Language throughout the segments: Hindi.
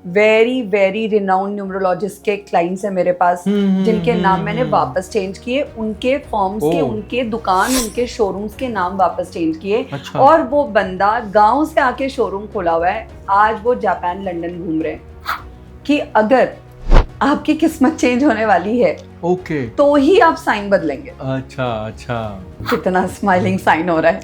वेरी वेरी रिनाउंड न्यूमरोलॉजिस्ट के क्लाइंट्स हैं मेरे पास, जिनके नाम मैंने वापस चेंज किए, उनके फर्म्स के, उनके दुकान, उनके शोरूम्स के नाम वापस चेंज किए। अच्छा। और वो बंदा गांव से आके शोरूम खोला हुआ है, आज वो जापान लंदन घूम रहे हैं। कि अगर आपकी किस्मत चेंज होने वाली है ओके तो ही आप साइन बदलेंगे। अच्छा अच्छा कितना स्माइलिंग साइन हो रहा है।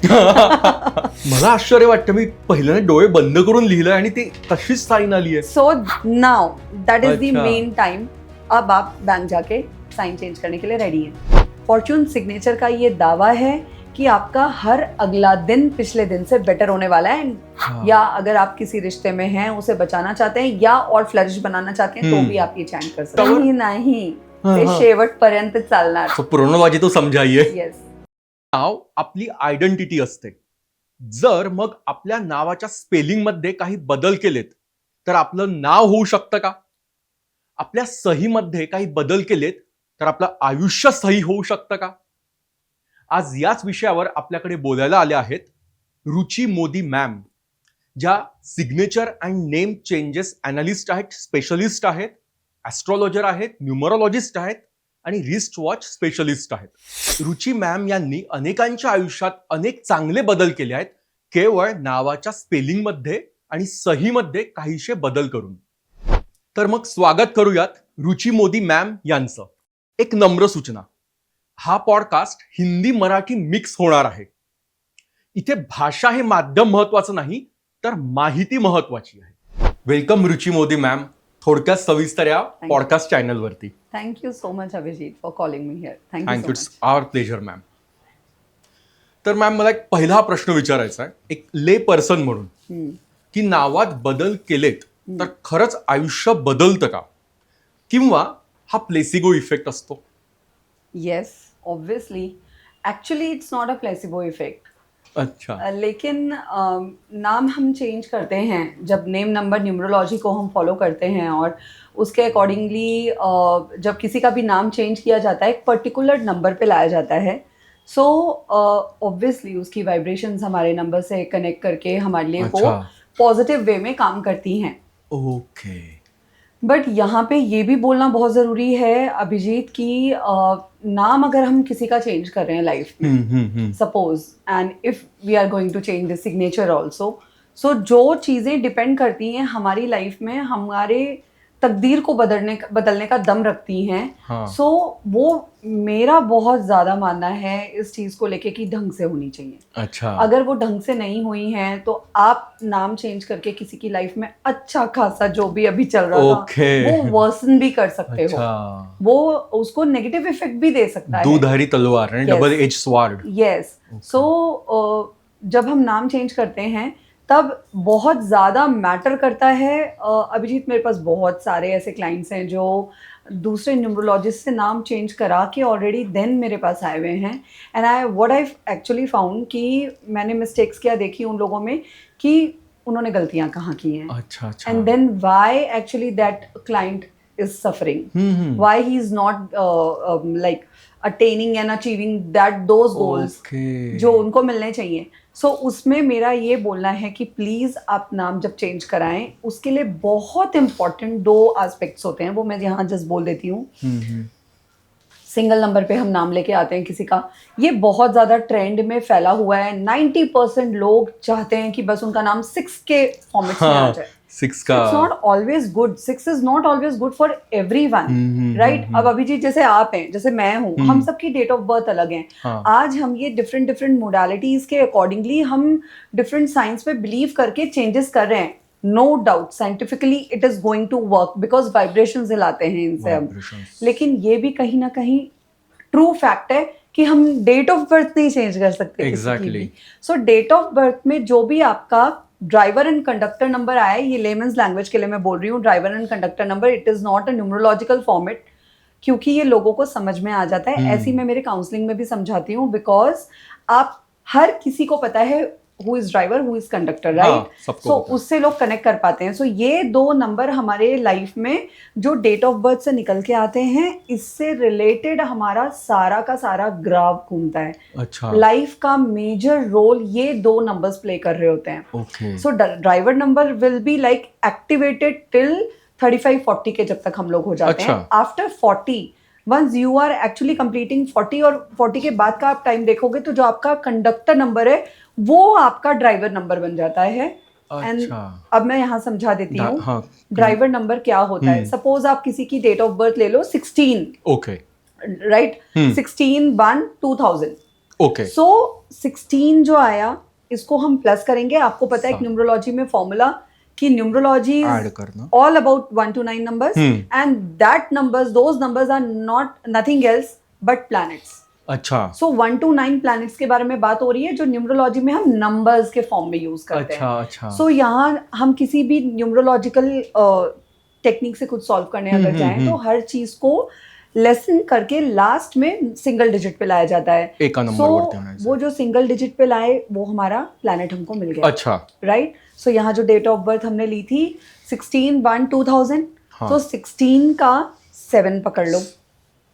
मला आश्चर्य वाटतं, मी पहिल्यांदा डोळे बंद करून लिहिलंय आणि ती तशीच साईन आली आहे. So now that is the अच्छा। Main time. अब आप बैंक जाके साइन चेंज करने के लिए रेडी हैं। फॉर्च्यून सिग्नेचर का ये दावा है कि आपका हर अगला दिन पिछले दिन से बेटर होने वाला है। हाँ। या अगर आप किसी रिश्ते में हैं, उसे बचाना चाहते हैं या और फ्लरिश बनाना चाहते हैं तो भी आप ये चैंट कर सकते हैं। नहीं नहीं, ते शेवटपर्यंत चालणार। So, प्रोनोलॉजी तो समजाइए. येस। नाव आपली आयडेंटिटी असते. जर मग आपल्या नावाच्या स्पेलिंग मध्ये काही बदल केलेत तर आपलं नाव होऊ शकतं का? आपल्या सहीमध्ये काही बदल केलेत तर आपलं आयुष्य सही होऊ शकतं का? आज याच विषयावर आपल्याकडे बोलायला आल्या आहेत रुची मोदी मॅम, ज्या signature and name changes analyst आहेत, स्पेशलिस्ट आहेत, ॲस्ट्रॉलॉजर आहेत, न्यूमरोलॉजिस्ट आहेत आणि रिस्ट वॉच स्पेशलिस्ट आहेत. रुची मॅम यांनी अनेकांच्या आयुष्यात अनेक चांगले बदल केले आहेत, केवळ नावाच्या स्पेलिंगमध्ये आणि सहीमध्ये काहीशे बदल करून. तर मग स्वागत करूयात रुची मोदी मॅम यांचं. एक नम्र सूचना, हा पॉडकास्ट हिंदी मराठी मिक्स होणार आहे. इथे भाषा हे माध्यम महत्वाचं नाही तर माहिती महत्वाची आहे. वेलकम रुची मोदी मॅम, थोडक्यात सविस्तर या पॉडकास्ट चॅनलवरती. Thank you so much Abhijeet for calling me here. Thank you, it's our pleasure ma'am. तर मॅम, मला एक पहिला प्रश्न विचारायचा आहे, एक ले पर्सन म्हणून, की नावात बदल केलेत तर खरंच आयुष्य बदलतं का, किंवा हा प्लेसिबो इफेक्ट असतो? Yes, obviously actually it's not a placebo effect. अच्छा. लेकिन नाम हम चेंज करते हैं जब नेम नंबर न्यूमरोलॉजी को हम फॉलो करते हैं, और उसके अकॉर्डिंगली जब किसी का भी नाम चेंज किया जाता है एक पर्टिकुलर नंबर पे लाया जाता है. सो ऑब्वियसली उसकी वाइब्रेशंस हमारे नंबर से कनेक्ट करके हमारे लिए वो पॉजिटिव वे में काम करती हैं. ओके. बट यहाँ पे ये भी बोलना बहुत ज़रूरी है अभिजीत कि नाम अगर हम किसी का चेंज कर रहे हैं लाइफ में, suppose, and if we are going to change the signature also, so जो चीज़ें डिपेंड करती हैं हमारी लाइफ में, हमारे तकदीर को बदलने का दम रखती हैं. हाँ. सो वो मेरा बहुत ज़्यादा मानना है इस चीज़ को लेके कि ढंग से होनी चाहिए. अच्छा. अगर वो ढंग से नहीं हुई हैं तो आप नाम चेंज करके किसी की लाइफ में अच्छा खासा जो भी अभी चल रहा था वो वर्सन भी कर सकते हो. वो उसको नेगेटिव इफेक्ट भी दे सकता है. दुधारी तलवार, डबल एज स्वार्ड. यस. सो जब हम नाम चेंज करते हैं तब बहुत ज़्यादा मैटर करता है. अभिजीत, मेरे पास बहुत सारे ऐसे क्लाइंट्स हैं जो दूसरे न्यूमरोलॉजिस्ट से नाम चेंज करा के ऑलरेडी देन मेरे पास आए हुए हैं. And what I actually found कि मैंने मिस्टेक्स क्या देखी उन लोगों में कि उन्होंने गलतियां कहाँ की हैं. अच्छा. And then why actually that client is suffering, why he is not like attaining and achieving that those goals जो उनको मिलने चाहिए. सो उसमें मेरा ये बोलना है कि प्लीज़ आप नाम जब चेंज कराएं, उसके लिए बहुत इंपॉर्टेंट 2 एस्पेक्ट्स होते हैं, वो मैं यहाँ जस्ट बोल देती हूँ. सिंगल नंबर पे हम नाम लेके आते हैं किसी का, ये बहुत ज़्यादा ट्रेंड में फैला हुआ है. 90% लोग चाहते हैं कि बस उनका नाम 6 के फॉर्मेट में आ जाए. 6 का it's not always good. 6 is not always good for everyone, right? अब अभिजीत, जैसे आप हैं, जैसे मैं हूँ, हम सबकी डेट ऑफ बर्थ अलग है. आज हम ये डिफरेंट मोडालिटीज के अकॉर्डिंगली हम डिफरेंट साइंस पे बिलीव करके चेंजेस कर रहे हैं. No doubt scientifically it is going to work because vibrations हिलाते हैं इनसे हम. लेकिन ये भी कहीं ना कहीं ट्रू फैक्ट है कि हम डेट ऑफ बर्थ नहीं चेंज कर सकते. Exactly. So date of birth में जो भी आपका ड्राइवर एंड कंडक्टर नंबर आया है, ये लेमन्स लैंग्वेज के लिए मैं बोल रही हूँ, driver and conductor number, it is not a numerological format, क्योंकि ये लोगों को समझ में आ जाता है. ऐसी मैं मेरे काउंसलिंग में भी समझाती हूँ, बिकॉज आप हर किसी को पता है who is driver, who is conductor, हाँ, राइट? सबको सो पता है। उससे लोग कनेक्ट कर पाते हैं. सो ये 2 नंबर हमारे लाइफ में जो डेट ऑफ बर्थ से निकल के आते हैं, इससे रिलेटेड हमारा सारा का सारा ग्राफ घूमता है. अच्छा, लाइफ का मेजर रोल ये 2 नंबर्स प्ले कर रहे होते हैं. Okay, so driver number will be like activated till 35-40 के जब तक हम लोग हो जाते हैं. अच्छा. After 40, once you are actually completing 40 और 40 के बाद का आप टाइम देखोगे तो जो आपका कंडक्टर नंबर है वो आपका ड्राइवर नंबर बन जाता है. एंड अच्छा, अब मैं यहाँ समझा देती हूँ हाँ, ड्राइवर नंबर क्या होता है. सपोज आप किसी की डेट ऑफ बर्थ ले लो 16, ओके, राइट? 16/1/2000. ओके, सो 16 जो आया इसको हम प्लस करेंगे. आपको पता है एक न्यूमरोलॉजी में फॉर्मूला कि न्यूमरोलॉजी ऐड इज करना, all about 1 to 9 numbers, and those numbers are nothing else but planets. अच्छा, So 1 to 9 planets के बारे में बात हो रही है जो न्यूमरोलॉजी में हम नंबर्स के फॉर्म में यूज करते हैं. अच्छा, सो यहाँ हम किसी भी न्यूमरोलॉजिकल टेक्निक से कुछ सॉल्व करने अगर जाएं तो हर चीज को लेसन करके लास्ट में सिंगल डिजिट पे लाया जाता है. एक का नंबर बढ़ते हैं वो जो सिंगल डिजिट पे लाए वो हमारा प्लैनेट हमको मिल गया. अच्छा, राइट? सो यहाँ जो डेट ऑफ बर्थ हमने ली थी 16/1/2000, हाँ. तो 16 का 7 पकड़ लो,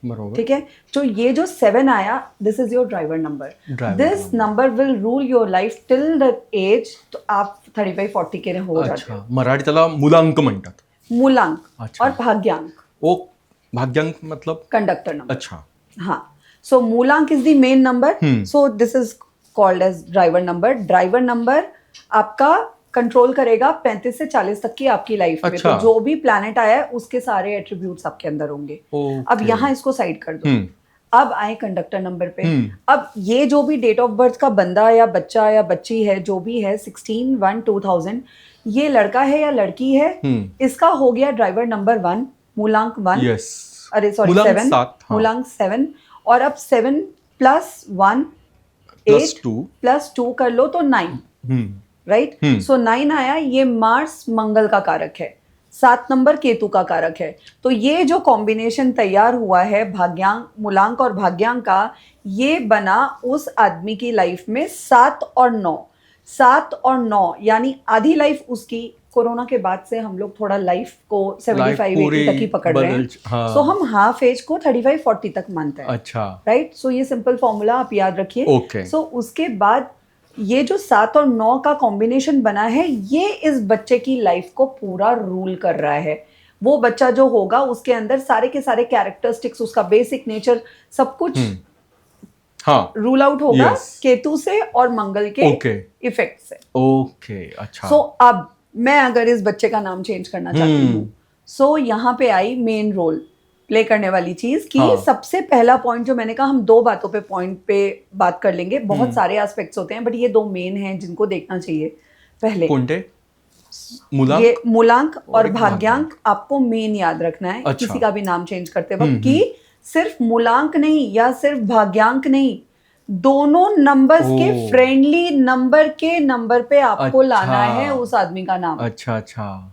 बरोबर, ठीक है? तो ये जो 7 आया, this is your driver number. This number will rule your life till the age. तो आप 35-40 के हो जाते अच्छा, मराठी त्याला मुलांक म्हणतात. हो. मूलांक अच्छा. और भाग्यांक, ओ, भाग्यांक मतलब, कंडक्टर नंबर. अच्छा, हाँ. सो मूलांक is the main number. So this is called as driver number. Driver number आपका कंट्रोल करेगा 35 से 40 तक की आपकी लाइफ में. अच्छा. तो जो भी प्लैनेट आया है उसके सारे एट्रीब्यूट्स आपके अंदर होंगे. अब यहाँ इसको साइड कर दो. अब आए कंडक्टर नंबर पे. अब ये जो भी डेट ऑफ बर्थ का बंदा या बच्चा या बच्ची है जो भी है 16/1/2000, ये लड़का है या लड़की है, इसका हो गया ड्राइवर नंबर 1, मूलांक 1. यस, अरे सॉरी, मूलांक 7, 7, हाँ. मूलांक 7. और अब 7 + 1 प्लस 8 2, + 2 कर लो तो 9, राइट? सो 9 आया. ये मार्स मंगल का कारक है. 7 नंबर केतु का कारक है. तो ये जो कॉम्बिनेशन तैयार हुआ है भाग्यांक, मूलांक और भाग्यांक का, ये बना उस आदमी की लाइफ में 7 और 9. 7 और 9 यानी आधी लाइफ उसकी. कोरोना के बाद से हम लोग थोड़ा लाइफ को 75-80 तक ही पकड़ रहे हैं. सो हम हाफ एज को 35-40 तक मानते हैं. अच्छा, राइट? सो ये सिंपल फॉर्मूला आप याद रखिए. ओके. सो उसके बाद ये जो 7 और 9 का कॉम्बिनेशन बना है, ये इस बच्चे की लाइफ को पूरा रूल कर रहा है. वो बच्चा जो होगा उसके अंदर सारे के सारे कैरेक्टरिस्टिक्स, उसका बेसिक नेचर, सब कुछ हाँ, रूल आउट होगा Yes. केतु से और मंगल के इफेक्ट से. ओके, अच्छा. सो अब मैं अगर इस बच्चे का नाम चेंज करना चाहती हूँ, सो यहाँ पे आई मेन रोल प्ले करने वाली चीज कि हाँ. सबसे पहला पॉइंट जो मैंने कहा, हम 2 बातों पे पॉइंट पे बात कर लेंगे. बहुत सारे एस्पेक्ट्स होते हैं बट ये 2 मेन हैं जिनको देखना चाहिए. पहले कोणते? मूलांक, ये मूलांक और एक भाग्यांक आपको मेन याद रखना है. अच्छा. किसी का भी नाम चेंज करते वक्त कि सिर्फ मूलांक नहीं या सिर्फ भाग्यांक नहीं, दोनों नंबर्स के फ्रेंडली नंबर के नंबर पे आपको अच्छा. लाना है उस आदमी का नाम. अच्छा, अच्छा,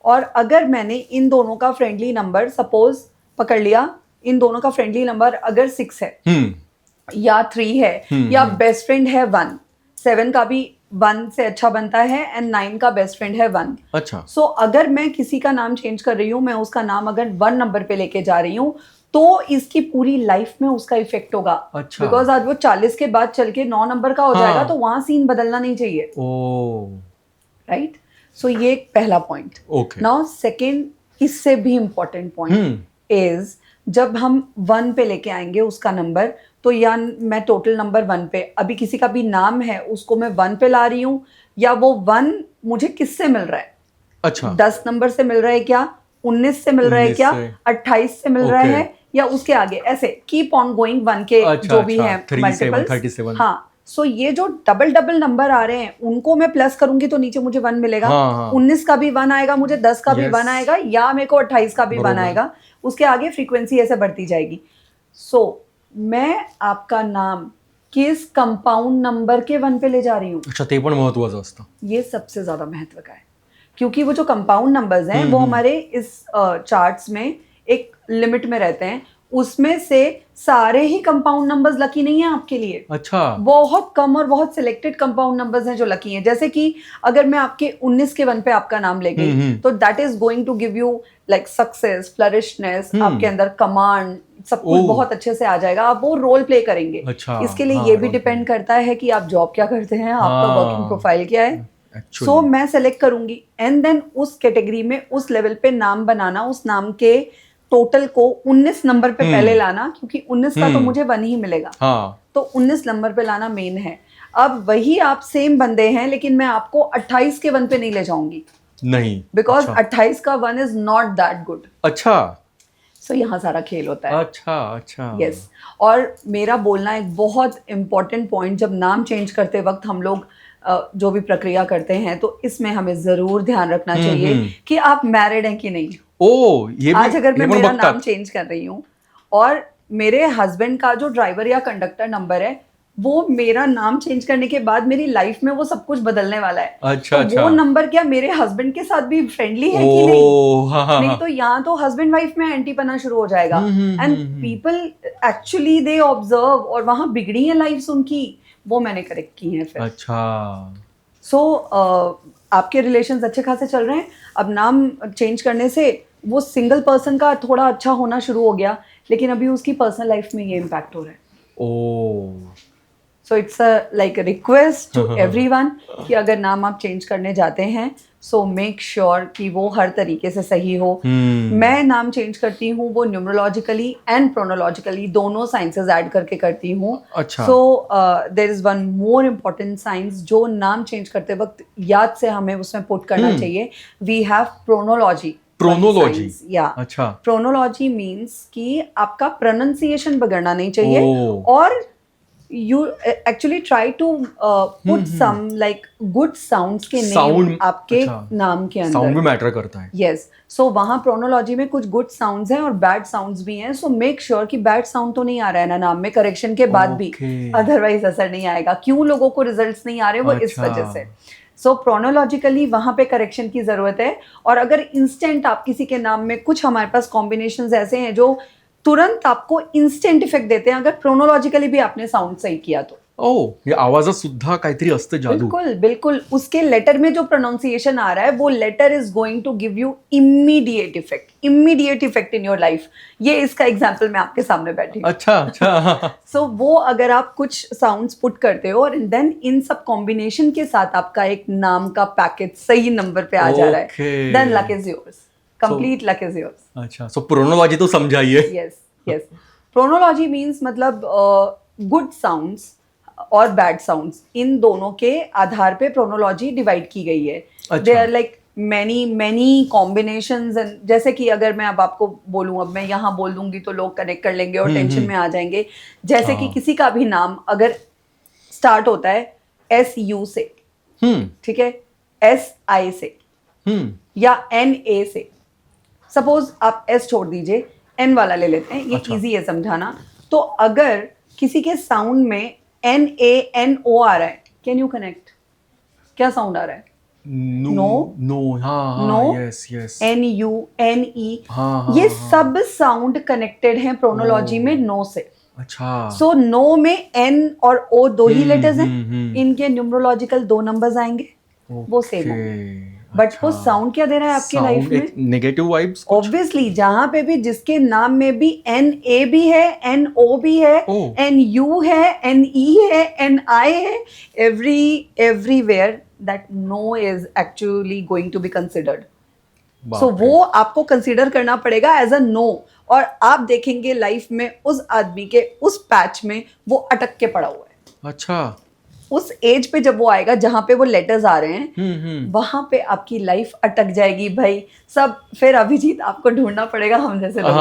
और अगर मैंने इन दोनों का फ्रेंडली नंबर सपोज पकड़ लिया, इन दोनों का फ्रेंडली नंबर अगर 6 है या 3 है या बेस्ट फ्रेंड है 1, 7 का भी 1 से अच्छा बनता है एंड 9 का बेस्ट फ्रेंड है 1. अच्छा. सो अगर मैं किसी का नाम चेंज कर रही हूँ, मैं उसका नाम अगर 1 नंबर पे लेके जा रही हूँ, तो इसकी पूरी लाइफ में उसका इफेक्ट होगा. अच्छा. बिकॉज आज वो 40 के बाद चल के 9 नंबर का हो जाएगा, तो वहां सीन बदलना नहीं चाहिए. राइट? सो ये एक पहला पॉइंट. ओके. नाउ सेकेंड, इससे भी इम्पोर्टेंट पॉइंट इज, जब हम 1 पे लेके आएंगे उसका नंबर, तो या मैं टोटल नंबर 1 पे, अभी किसी का भी नाम है उसको मैं 1 पे ला रही हूँ, या वो 1 मुझे किससे मिल रहा है? अच्छा. 10 नंबर से मिल रहा है क्या, 19 से मिल रहा है क्या, 28 से मिल रहा है, या उसके आगे, ऐसे कीप ऑन गोइंग 1 के जो भी है मल्टीपल्स. हाँ. सो ये जो डबल डबल नंबर आ रहे हैं उनको मैं प्लस करूंगी तो नीचे मुझे 1 मिलेगा. 19 का भी 1 आएगा मुझे, 10 का भी 1 आएगा, या मेरे को 28 का भी 1 आएगा. उसके आगे फ्रीक्वेंसी ऐसे बढ़ती जाएगी. सो मैं आपका नाम किस कंपाउंड नंबर के 1 पे ले जा रही हूँ. अच्छा, ते पण महत्त्वाचं असतं. ये सबसे ज्यादा महत्व का है, क्योंकि वो जो कंपाउंड नंबर्स हैं वो हमारे इस चार्ट्स में एक लिमिट में रहते हैं. उसमें से सारे ही कंपाउंड नंबर्स लकी नहीं है आपके लिए। अच्छा, बहुत कम और बहुत सिलेक्टेड कंपाउंड नंबर्स हैं जो लकी हैं। जैसे कि अगर मैं आपके 19 के 1 पे आपका नाम ले गई तो that is going to give you like success, flourishness, आपके अंदर कमांड, सब कुछ बहुत अच्छे से आ जाएगा, आप वो रोल प्ले करेंगे। अच्छा, इसके लिए हाँ, ये भी डिपेंड करता है कि आप जॉब क्या करते हैं, आपका वर्किंग प्रोफाइल क्या है। सो मैं सेलेक्ट करूंगी एंड देन उस कैटेगरी में उस लेवल पे नाम बनाना, उस नाम के टोटल को 19 नंबर पे पहले लाना, क्योंकि 19 का तो मुझे 1 ही मिलेगा। तो 19 नंबर पे लाना मेन है। अब वही आप सेम बंदे हैं लेकिन मैं आपको 28 के 1 पे नहीं ले जाऊंगी, नहीं, बिकॉज अच्छा, 28 का 1 इज नॉट दैट गुड। अच्छा, सो यहाँ सारा खेल होता है। अच्छा, अच्छा, यस। और मेरा बोलना एक बहुत इंपॉर्टेंट पॉइंट, जब नाम चेंज करते वक्त हम लोग जो भी प्रक्रिया करते हैं तो इसमें हमें जरूर ध्यान रखना चाहिए कि आप मैरिड हैं कि नहीं। ये भी, आज अगर मैं पण मेरा बघतात. नाम चेंज कर रही हूँ और मेरे हस्बैंड का जो ड्राइवर या कंडक्टर नंबर है वो मेरा नाम चेंज करने के बाद मेरी लाइफ में वो सब कुछ बदलने वाला है। अच्छा, तो अच्छा, वो नंबर क्या मेरे हस्बैंड के साथ भी फ्रेंडली है कि नहीं? हाँ, नहीं तो यहाँ तो हस्बैंड वाइफ में एंटी पना शुरू हो जाएगा। And people actually they observe, और वहां बिगड़ी है लाइफ उनकी, वो मैंने करेक्ट की है फिर। अच्छा, सो आपके रिलेशंस अच्छे खासे चल रहे हैं, अब नाम चेंज करने से वो सिंगल पर्सन का थोड़ा अच्छा होना शुरू हो गया, लेकिन अभी उसकी पर्सनल लाइफ में ये इम्पैक्ट हो रहा है। So it's like request to everyone कि अगर नाम आप चेंज करने जाते हैं सो मेक श्योर कि वो हर तरीके से सही हो। मैं नाम चेंज करती हूँ वो न्यूमरोलॉजिकली एंड प्रोनोलॉजिकली दोनों साइंसेस ऐड करके करती हूँ। अच्छा, so there is one more important science जो नाम चेंज करते वक्त याद से हमें उसमें पुट करना चाहिए। We have प्रोनोलॉजी। प्रोनोलॉजी, या अच्छा, प्रोनोलॉजी मीन्स कि आपका प्रोनाउंसिएशन बिगड़ना नहीं चाहिए और you actually try to put some like good sounds के name आपके नाम के अंदर। साउंड भी मैटर करता है। यस। सो वहाँ प्रोनोलॉजी में कुछ गुड साउंड्स हैं और बैड साउंड्स भी हैं। सो मेक श्योर कि बैड साउंड तो नहीं आ रहा है ना नाम में करेक्शन के बाद भी, अदरवाइज असर नहीं आएगा। क्यों लोगों को रिजल्ट्स नहीं आ रहे वो इस वजह से। सो प्रोनोलॉजिकली वहाँ पे करेक्शन की जरूरत है। और अगर इंस्टेंट आप किसी के नाम में, कुछ हमारे पास कॉम्बिनेशंस ऐसे हैं जो तुरंत आपको इंस्टेंट इफेक्ट देते हैं अगर प्रोनोलॉजिकली भी आपने साउंड सही किया तो। हे आवाजात सुद्धा काहीतरी असतं जादू। बिल्कुल बिल्कुल, उसके लेटर में जो प्रोनाउंसिएशन आ रहा है वो letter is going to give you immediate effect in your life. ये इसका एग्जांपल मैं आपके सामने बैठी हूँ। अच्छा, अच्छा। सो वो अगर आप कुछ साउंड्स पुट करते हो और देन इन सब कॉम्बिनेशन के साथ आपका एक नाम का पैकेज सही नंबर पे आ जा रहा है, then luck is yours, complete luck is yours. अच्छा, सो प्रोनोलॉजी तो समझाइए। Yes yes. प्रोनोलॉजी मीन्स मतलब गुड साउंड्स और बैड साउंड्स, इन दोनों के आधार पे प्रोनोलॉजी डिवाइड की गई है। They are like many combinations. जैसे कि अगर मैं अब आपको बोलूं, अब मैं यहाँ बोल दूंगी तो लोग कनेक्ट कर लेंगे और टेंशन में आ जाएंगे। जैसे कि किसी का भी नाम अगर स्टार्ट होता है SU से, ठीक है, SI से या NA से, सपोज आप S छोड़ दीजिए, N वाला ले लेते हैं, ये इजी है समझाना। तो अगर किसी के साउंड में NANO आ रहा है, कैन यू कनेक्ट? क्या साउंड आ रहा है? नो, यस, NU NE, ये सब साउंड कनेक्टेड हैं प्रोनोलॉजी में नो से। अच्छा। सो नो में N और O दो ही लेटर्स हैं, इनके न्यूमरोलॉजिकल 2 नंबर्स आएंगे, वो सेम होंगे। बट वो साउंड क्या दे रहा है आपकी लाइफ में? Negative vibes. ऑब्वियसली जहां पे भी जिसके नाम में भी NA भी है, NO भी है, NU है, NE है, NI है, everywhere that no is actually going to be considered. So वो आपको कंसिडर करना पड़ेगा एज अ नो। और आप देखेंगे लाइफ में उस आदमी के उस पैच में वो अटक के पड़ा हुआ है। अच्छा। उस एज पे जब वो आएगा जहां पे वो लेटर्स आ रहे हैं, वहां पे आपकी लाइफ अटक जाएगी भाई। सब फिर अभिजीत आपको ढूंढना पड़ेगा हम जैसे लोगों को।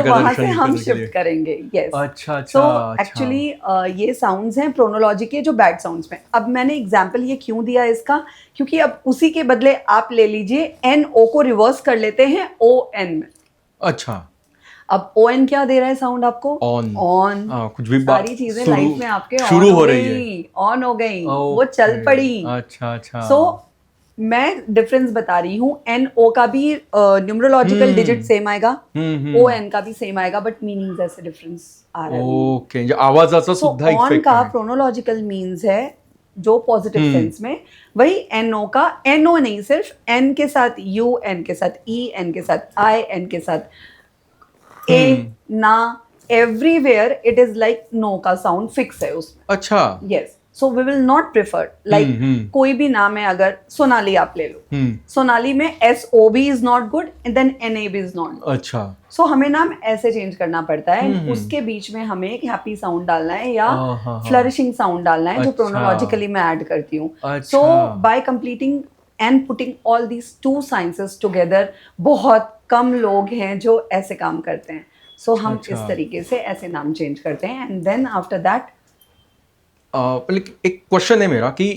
वहां से हम शिफ्ट करेंगे। यस। अच्छा। सो एक्चुअली ये साउंड्स हैं प्रोनोलॉजी के जो बैड साउंड्स में। अब मैंने एग्जांपल ये क्यों दिया इसका, क्योंकि अब उसी के बदले आप ले लीजिए NO को रिवर्स कर लेते हैं ON में। अच्छा। अब ON क्या दे रहा है साउंड आपको? ऑन। कुछ भी सारी चीजें लाइफ में आपके शुरू हो रही है, ऑन हो गई, वो चल पड़ी। अच्छा। सो मैं डिफरेंस बता रही हूँ, NO का भी न्यूमरोलॉजिकल डिजिट सेम आएगा, ON का भी सेम आएगा, बट मीनिंग ऐसे डिफरेंस आ रहा है। ओके, म्हणजे आवाजाचा सुद्धा ऑन इफेक्ट का आहे. प्रोनोलॉजिकल मीन्स है जो पॉजिटिव सेंस में, वही NO का NO नहीं, सिर्फ N के साथ U, N के साथ E, N के साथ I, N के साथ A, ना, everywhere it is like no का साउंड फिक्स है उसमें. अच्छा. Yes, so we will not prefer like कोई भी नाम है, अगर सोनाली आप ले लो, सोनाली में SO भी is not good and then NA भी इज नॉट. अच्छा. सो हमें नाम ऐसे चेंज करना पड़ता है, उसके बीच में हमें एक हैप्पी साउंड डालना है या फ्लरिशिंग साउंड डालना है, जो प्रोनोलॉजिकली मैं ऐड करती हूँ. So by completing and putting all these two sciences together, बहुत कम लोग हैं जो ऐसे काम करते हैं. सो हम इस तरीके से ऐसे नाम चेंज करते हैं एंड देन आफ्टर दैट. एक क्वेश्चन आहे मेरा की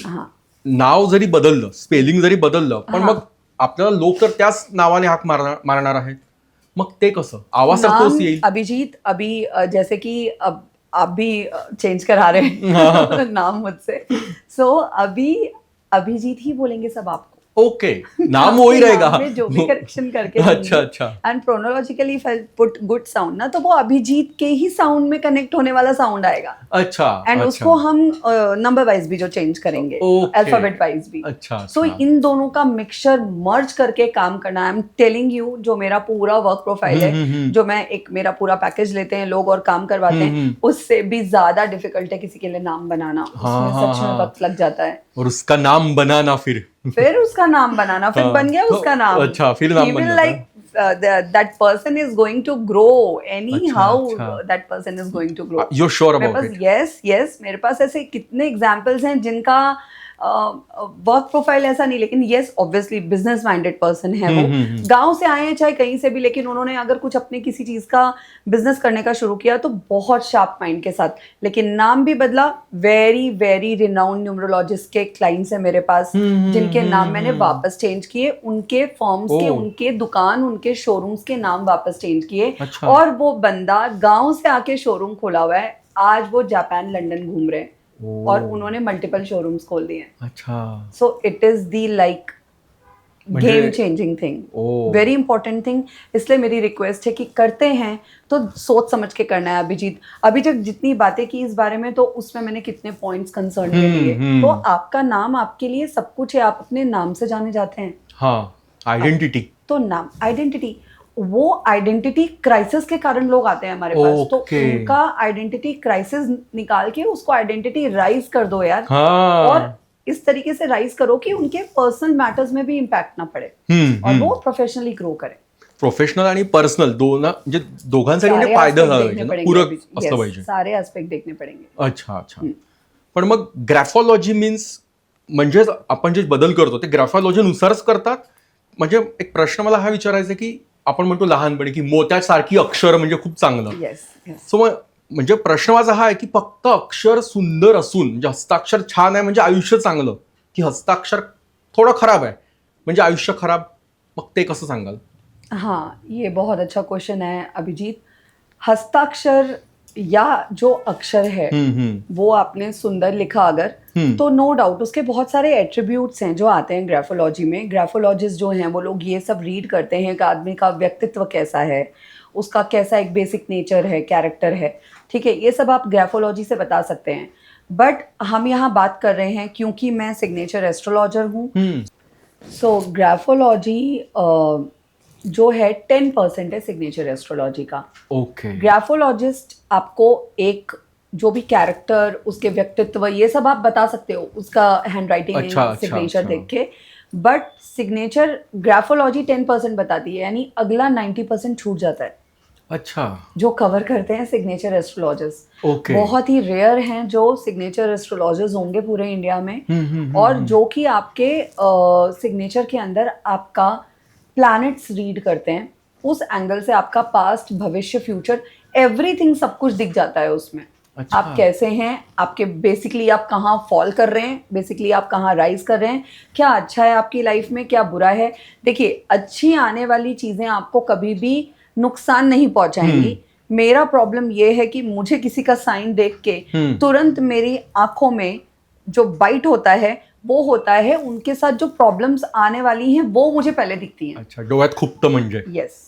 नाव जरी बदललं, स्पेलिंग जरी बदललं, पण मग आपल्याला लोक तर त्याच नावाने हाक मारणार आहेत, मग ते कसं आवाज तोच येईल? अभिजीत, अभी जैसे कि अब आप भी चेंज करा रहे हैं नाम मुझसे, सो अभी अभिजीत ही बोलेंगे सब आपको. ओके, नाम वो ही रहेगा, जो भी करेक्शन करके. अच्छा अच्छा. And phonologically if I put good sound ना, तो वो अभिजीत के ही साउंड में कनेक्ट होने वाला साउंड आएगा. अच्छा. एंड उसको हम नंबर वाइज भी जो चेंज करेंगे, अल्फाबेट वाइज भी. अच्छा. सो इन दोनों का मिक्सचर मर्ज करके काम करना. आई एम टेलिंग यू, जो मेरा पूरा वर्क प्रोफाइल है, जो मैं एक मेरा पूरा पैकेज लेते हैं लोग और काम करवाते हैं, उससे भी ज्यादा डिफिकल्ट है किसी के लिए नाम बनाना. उसमें सच में वक्त लग जाता है. और उसका नाम बनाना, फिर उसका नाम बनाना, फिर बन गया उसका नाम. अच्छा, फिर नाम बन like that person is going to grow anyhow. That person is going to grow. You're sure about it? yes, मेरे पास ऐसे कितने एग्जाम्पल्स हैं जिनका वर्क प्रोफाइल ऐसा नहीं, लेकिन yes obviously business minded person है वो. गांव से आए हैं चाहे कहीं से भी, लेकिन उन्होंने अगर कुछ अपने किसी चीज का बिजनेस करने का शुरू किया तो बहुत शार्प माइंड के साथ, लेकिन नाम भी बदला. वेरी वेरी रिनाउंड न्यूमरोलॉजिस्ट के क्लाइंट्स हैं मेरे पास, जिनके नाम मैंने वापस चेंज किए, उनके फर्म्स के, उनके दुकान, उनके शोरूम्स के नाम वापस चेंज किए. और वो बंदा गाँव से आके शोरूम खोला हुआ है, आज वो जापान लंदन घूम रहे हैं और उन्होंने मल्टीपल शोरूम्स खोल दिए. अच्छा. So it is the like game changing thing, very important thing. इसलिए मेरी रिक्वेस्ट है कि करते हैं तो सोच समझ के करना है. अभिजीत, अभी तक जितनी बातें की इस बारे में, तो उसमें मैंने कितने पॉइंट्स कंसर्न लिए. तो आपका नाम आपके लिए सब कुछ है, आप अपने नाम से जाने जाते हैं. हाँ, आइडेंटिटी. तो नाम, आइडेंटिटी, वो आइडेंटिटी क्राइसिस के कारण लोग आते हैं हमारे पास. तो उनका आइडेंटिटी क्राइसिस निकाल के उसको आइडेंटिटी राइज कर दो यार. और इस तरीके से राइज करो कि उनके पर्सनल मैटर्स में भी इम्पैक्ट ना पड़े और वो प्रोफेशनली ग्रो करें. प्रोफेशनल आणि पर्सनल म्हणजे दोघांसाठी फायदा झाला पाहिजे, पूरक असलं पाहिजे, सारे एस्पेक्ट देखने पडेंगे. अच्छा अच्छा. पण मग ग्राफोलॉजी मीन्स म्हणजे आपण जे बदल करतो ते ग्राफोलॉजीनुसारच करतात. म्हणजे एक प्रश्न मला हा विचारायचा की आपण म्हणतो लहानपणी की मोत्यासारखी अक्षर म्हणजे खूप चांगलं. सो म्हणजे प्रश्न माझा हा आहे की फक्त अक्षर सुंदर असून, म्हणजे हस्ताक्षर छान आहे म्हणजे आयुष्य चांगलं, की हस्ताक्षर थोडं खराब आहे म्हणजे आयुष्य खराब, मग ते कसं सांगाल? हाँ, ये बहुत अच्छा क्वेश्चन है अभिजीत. हस्ताक्षर या जो अक्षर है वो आपने सुंदर लिखा अगर, तो नो डाउट उसके बहुत सारे एट्रीब्यूट्स हैं जो आते हैं ग्राफोलॉजी में. ग्राफोलॉजिस्ट जो हैं वो लोग ये सब रीड करते हैं कि आदमी का व्यक्तित्व कैसा है, उसका कैसा एक बेसिक नेचर है, कैरेक्टर है. ठीक है, ये सब आप ग्राफोलॉजी से बता सकते हैं. बट हम यहाँ बात कर रहे हैं क्योंकि मैं सिग्नेचर एस्ट्रोलॉजर हूँ. सो ग्राफोलॉजी जो है 10% है सिग्नेचर एस्ट्रोलॉजी का. ओके. ग्राफोलॉजिस्ट आपको एक जो भी कैरेक्टर, उसके व्यक्तित्व, ये सब आप बता सकते हो उसका हैंड राइटिंग, सिग्नेचर देख के. बट सिग्नेचर ग्राफोलॉजी 10% बताती है, यानी अगला 90% छूट जाता है. अच्छा. जो कवर करते हैं सिग्नेचर एस्ट्रोलॉजर्स. ओके. बहुत ही रेयर हैं जो सिग्नेचर एस्ट्रोलॉजर्स होंगे पूरे इंडिया में. और जो कि आपके सिग्नेचर के अंदर आपका प्लैनेट्स रीड करते हैं, उस एंगल से आपका पास्ट, भविष्य, फ्यूचर, एवरीथिंग सब कुछ दिख जाता है उसमें. अच्छा. आप कैसे हैं, आपके बेसिकली आप कहाँ फॉल कर रहे हैं, बेसिकली आप कहाँ राइज कर रहे हैं, क्या अच्छा है आपकी लाइफ में, क्या बुरा है. देखिए, अच्छी आने वाली चीज़ें आपको कभी भी नुकसान नहीं पहुंचाएंगी. मेरा प्रॉब्लम ये है कि मुझे किसी का साइन देख के तुरंत मेरी आंखों में जो बाइट होता है वो होता है उनके साथ जो प्रॉब्लम्स आने वाली हैं वो मुझे पहले दिखती हैं. अच्छा, डोळ्यात खुपतं म्हणजे. यस.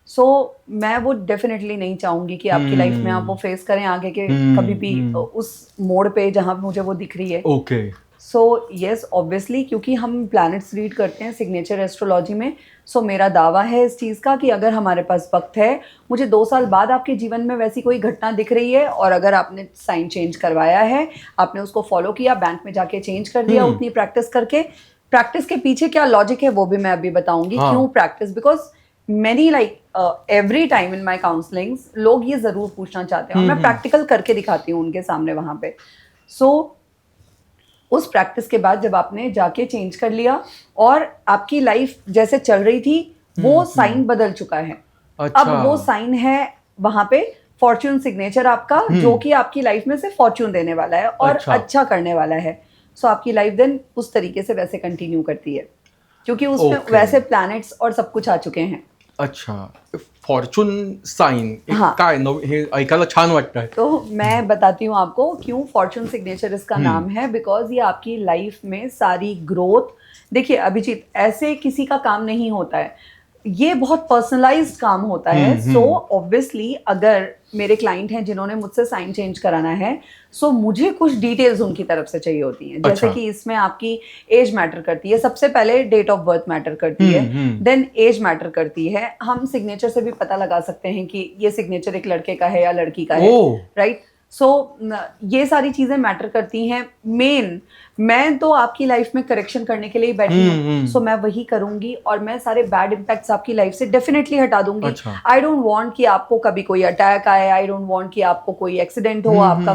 सो मैं वो डेफिनेटली नहीं चाहूंगी कि आपकी लाइफ में आप वो फेस करें आगे के कभी भी उस मोड़ पे जहां मुझे वो दिख रही है. ओके. सो यस, ऑब्वियसली, क्योंकि हम प्लैनेट्स रीड करते हैं सिग्नेचर एस्ट्रोलॉजी में. सो मेरा दावा है इस चीज़ का कि अगर हमारे पास वक्त है, मुझे 2 साल बाद आपके जीवन में वैसी कोई घटना दिख रही है और अगर आपने साइन चेंज करवाया है, आपने उसको फॉलो किया, बैंक में जाके चेंज कर दिया उतनी प्रैक्टिस करके. प्रैक्टिस के पीछे क्या लॉजिक है वो भी मैं अभी बताऊंगी. क्यों practice? Because many like every time in my counsellings लोग ये ज़रूर पूछना चाहते हैं और मैं प्रैक्टिकल करके दिखाती हूँ उनके सामने वहाँ पे. सो उस प्रैक्टिस के बाद जब आपने जाके चेंज कर लिया और आपकी लाइफ जैसे चल रही थी वो साइन बदल चुका है. अच्छा. अब वो साइन है वहां पे फॉर्च्यून सिग्नेचर आपका, जो कि आपकी लाइफ में से फॉर्च्यून देने वाला है और अच्छा करने वाला है. सो आपकी लाइफ देन उस तरीके से वैसे कंटिन्यू करती है क्योंकि उसमें वैसे प्लैनेट्स और सब कुछ आ चुके हैं. अच्छा, फॉर्च्यून साइन हाँ. काय हे ऐकायला छान वाटतंय. तो मैं बताती हूँ आपको क्यों फॉर्च्यून सिग्नेचर इसका नाम है. बिकॉज ये आपकी लाइफ में सारी ग्रोथ. देखिए अभिजीत, ऐसे किसी का काम नहीं होता है, ये बहुत पर्सनलाइज्ड काम होता है. सो ऑब्वियसली अगर मेरे क्लाइंट हैं जिन्होंने मुझसे साइन चेंज कराना है, सो मुझे कुछ डिटेल्स उनकी तरफ से चाहिए होती हैं. जैसे कि इसमें आपकी एज मैटर करती है, सबसे पहले डेट ऑफ बर्थ मैटर करती है, देन एज मैटर करती है. हम सिग्नेचर से भी पता लगा सकते हैं कि ये सिग्नेचर एक लड़के का है या लड़की का है, राइट. सो ये सारी चीजें मैटर करती हैं. मेन मैं तो आपकी लाइफ में करेक्शन करने के लिए ही बैठी हूँ. सो मैं वही करूंगी और मैं सारे बैड इम्पैक्ट्स आपकी लाइफ से डेफिनेटली हटा दूंगी. आई डोंट वांट कि आपको कभी कोई अटैक आए, आई डोंट वांट कि आपको कोई एक्सीडेंट हो, आपका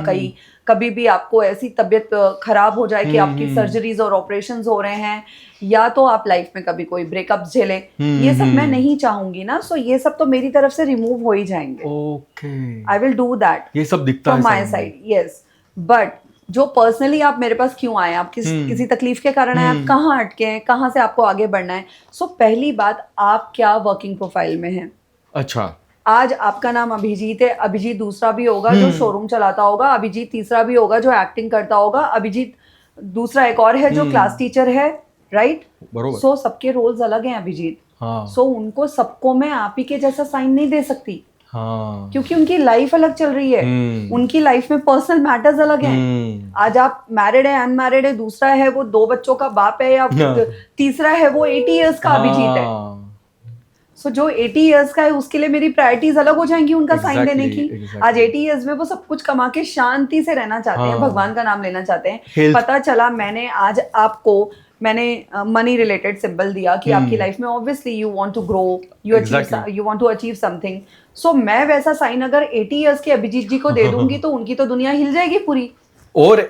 कभी भी आपको ऐसी तबीयत खराब हो जाए कि आपकी सर्जरीज और ऑपरेशंस हो रहे हैं, या तो आप लाइफ में कभी कोई ब्रेकअप झेलें. ये सब मैं नहीं चाहूंगी ना. सो ये सब तो मेरी तरफ से रिमूव हो ही जाएंगे. Okay, I will do that. ये सब दिखता है from my side. Yes, but जो पर्सनली आप मेरे पास क्यों आए, आप किसी तकलीफ के कारण आए, आप कहाँ अटके हैं, कहाँ से आपको आगे बढ़ना है. सो पहली बात, आप क्या वर्किंग प्रोफाइल में हैं. अच्छा, आज आपका नाम अभिजीत है, अभिजीत दूसरा भी होगा जो शोरूम चलाता होगा, अभिजीत तीसरा भी होगा जो एक्टिंग करता होगा, अभिजीत दूसरा एक और है जो क्लास टीचर है, राइट. सो सबके रोल्स अलग हैं अभिजीत. सो उनको सबको मैं आप ही के जैसा साइन नहीं दे सकती. क्योंकि उनकी लाइफ अलग चल रही है. उनकी लाइफ में पर्सनल मैटर्स अलग हैं. आज आप मैरिड है, अनमैरिड है, दूसरा है वो 2 बच्चों का बाप है, या तीसरा है वो 80 इयर्स का अभिजीत है. सो जो 80 इयर्स का है उसके लिए मेरी प्रायोरिटीज अलग हो जाएंगी उनका साइन देने की. आज 80 इयर्स में वो सब कुछ कमा के शांति से रहना चाहते हैं, भगवान का नाम लेना चाहते हैं. पता चला मैंने आज आपको मनी रिलेटेड सिंबल दिया कि आपकी लाइफ में obviously you want to grow, you want to achieve something. So मैं वैसा साइन अगर 80 इयर्स के अभिजीत जी को दे दूंगी तो उनकी तो दुनिया हिल जाएगी पूरी और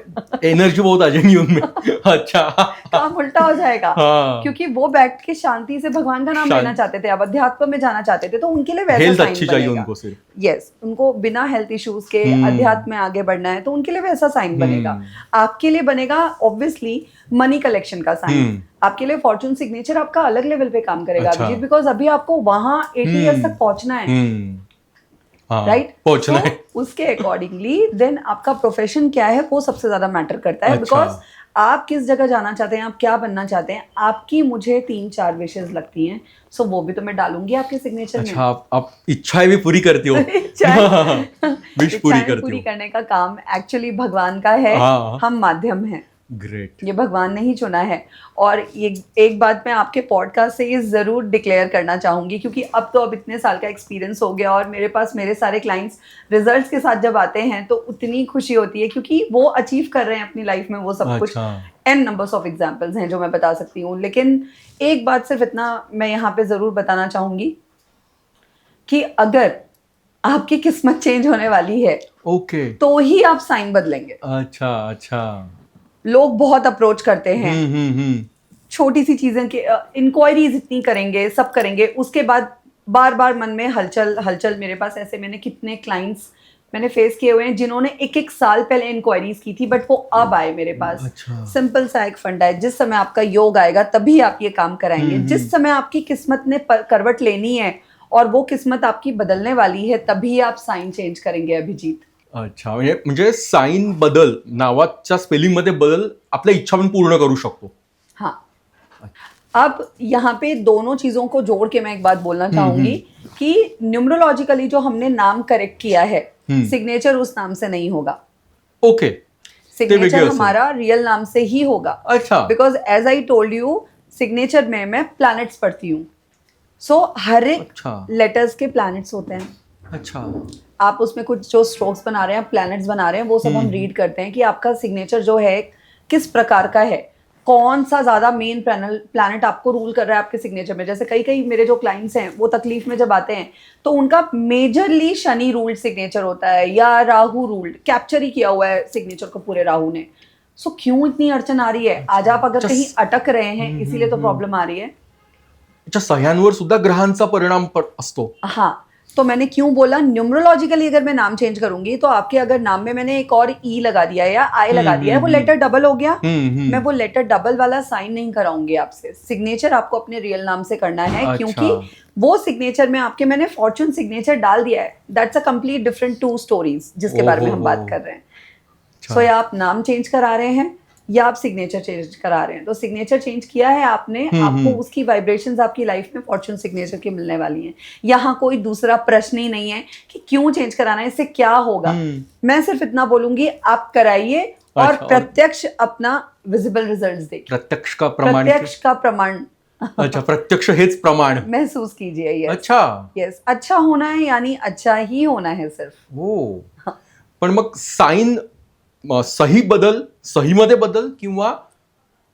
एनर्जी बहुत आ जाएगी उनमें. अच्छा, काम उल्टा हो जाएगा. क्योंकि वो बैठ के शांति से भगवान का नाम लेना चाहते थे, अब अध्यात्म में जाना चाहते थे, तो उनके लिए वैसा साइन अच्छी चाहिए उनको सिर्फ. यस, उनको बिना हेल्थ इश्यूज के अध्यात्म में आगे बढ़ना है तो उनके लिए वैसा साइन बनेगा. आपके लिए बनेगा ऑब्वियसली मनी कलेक्शन का साइन. आपके लिए फॉर्च्यून सिग्नेचर आपका अलग लेवल पे काम करेगा अभिजीत, बिकॉज अभी आपको वहां 80 इयर्स तक पहुंचना है, राइट. पहुंचना है. उसके अकॉर्डिंगली देन आपका प्रोफेशन क्या है वो सबसे ज्यादा मैटर करता है. बिकॉज आप किस जगह जाना चाहते हैं, आप क्या बनना चाहते हैं, आपकी मुझे 3-4 विशेष लगती हैं. सो वो भी तो मैं डालूंगी आपके सिग्नेचर में. अच्छा, आप इच्छाएं भी पूरी करती हो. विश पूरी करने का काम एक्चुअली भगवान का है. हम माध्यम हैं. ग्रेट. ये भगवान ने ही चुना है. और ये एक बात मैं आपके पॉडकास्ट से ये जरूर डिक्लेयर करना चाहूंगी, क्योंकि अब इतने साल का एक्सपीरियंस हो गया और मेरे पास मेरे सारे क्लाइंट्स रिजल्ट्स के साथ जब आते हैं तो उतनी खुशी होती है क्योंकि वो अचीव कर रहे हैं अपनी लाइफ में वो सब कुछ. एन नंबर्स ऑफ एग्जाम्पल्स हैं जो मैं बता सकती हूँ, लेकिन एक बात सिर्फ इतना मैं यहाँ पे जरूर बताना चाहूंगी कि अगर आपकी किस्मत चेंज होने वाली है तो ही आप साइन बदलेंगे. अच्छा. लोग बहुत अप्रोच करते हैं, छोटी सी चीजें के इंक्वायरीज इतनी करेंगे, सब करेंगे, उसके बाद बार बार मन में हलचल. मेरे पास ऐसे मैंने कितने क्लाइंट्स मैंने फेस किए हुए हैं जिन्होंने 1-1 साल पहले इंक्वायरीज की थी, बट वो अब आए मेरे पास. सिंपल सा एक फंडा है, जिस समय आपका योग आएगा तभी आप ये काम कराएंगे. जिस समय आपकी किस्मत ने करवट लेनी है और वो किस्मत आपकी बदलने वाली है तभी आप साइन चेंज करेंगे अभिजीत. अच्छा, म्हणजे साइन बदल, नावाच्या स्पेलिंग मध्ये बदल आपल्या इच्छा पण पूर्ण करू शकतो. हाँ. अब यहाँ पे दोनों चीजों को जोड़ के मैं एक बात बोलना चाहूंगी कि न्यूमरोलॉजिकली जो हमने नाम करेक्ट किया है, सिग्नेचर उस नाम से नहीं होगा. ओके. सिग्नेचर हमारा रियल नाम से ही होगा. अच्छा. Because as I told you, signature में मैं प्लैनेट्स पढ़ती हूँ. सो हर एक लेटर्स के प्लैनेट्स होते हैं. अच्छा. आप उसमें कुछ जो स्ट्रोक्स बना रहे हैं, प्लैनेट्स बना रहे हैं, वो सब हम रीड करते हैं कि आपका सिग्नेचर जो है किस प्रकार का है, कौन सा ज्यादा मेन प्लैनेट आपको रूल कर रहा है आपके सिग्नेचर में. जैसे कई कई मेरे जो क्लाइंट्स हैं वो तकलीफ में जब आते हैं तो उनका मेजरली शनि रूल्ड सिग्नेचर होता है या राहु रूल्ड, कैप्चर ही किया हुआ है सिग्नेचर को पूरे राहु ने. सो क्यों इतनी अड़चन आ रही है? आज आप अगर कहीं अटक रहे हैं इसीलिए तो प्रॉब्लम आ रही है. अच्छा, सह्यांवर सुद्धा ग्रहांचा परिणाम असतो. हाँ, तो मैंने क्यों बोला न्यूमरोलॉजिकली अगर मैं नाम चेंज करूंगी तो आपके अगर नाम में मैंने एक और ई लगा दिया है या आई लगा दिया है, वो लेटर डबल हो गया. मैं वो लेटर डबल वाला साइन नहीं कराऊंगी आपसे. सिग्नेचर आपको अपने रियल नाम से करना है. अच्छा. क्योंकि वो सिग्नेचर में आपके मैंने फॉर्चून सिग्नेचर डाल दिया है. That's a complete different two stories जिसके बारे में हम बात कर रहे हैं. सो या आप नाम चेंज करा रहे हैं या आप सिग्नेचर चेंज करा रहे हैं. तो सिग्नेचर चेंज किया है आपने, आपको उसकी वाइब्रेशंस आपकी लाइफ में फॉर्चून सिग्नेचर की मिलने वाली हैं. यहाँ कोई दूसरा प्रश्न ही नहीं है कि क्यों चेंज कराना है, इससे क्या होगा. मैं सिर्फ इतना बोलूंगी, आप कराइए और प्रत्यक्ष अपना विजिबल रिजल्ट्स देखिए. प्रत्यक्ष का प्रमाण. अच्छा, प्रत्यक्ष हेच प्रमाण महसूस कीजिए. यस. अच्छा. यस, अच्छा होना है यानी अच्छा ही होना है सिर्फ. हो. पण मग साइन सहीमध्ये बदल किंवा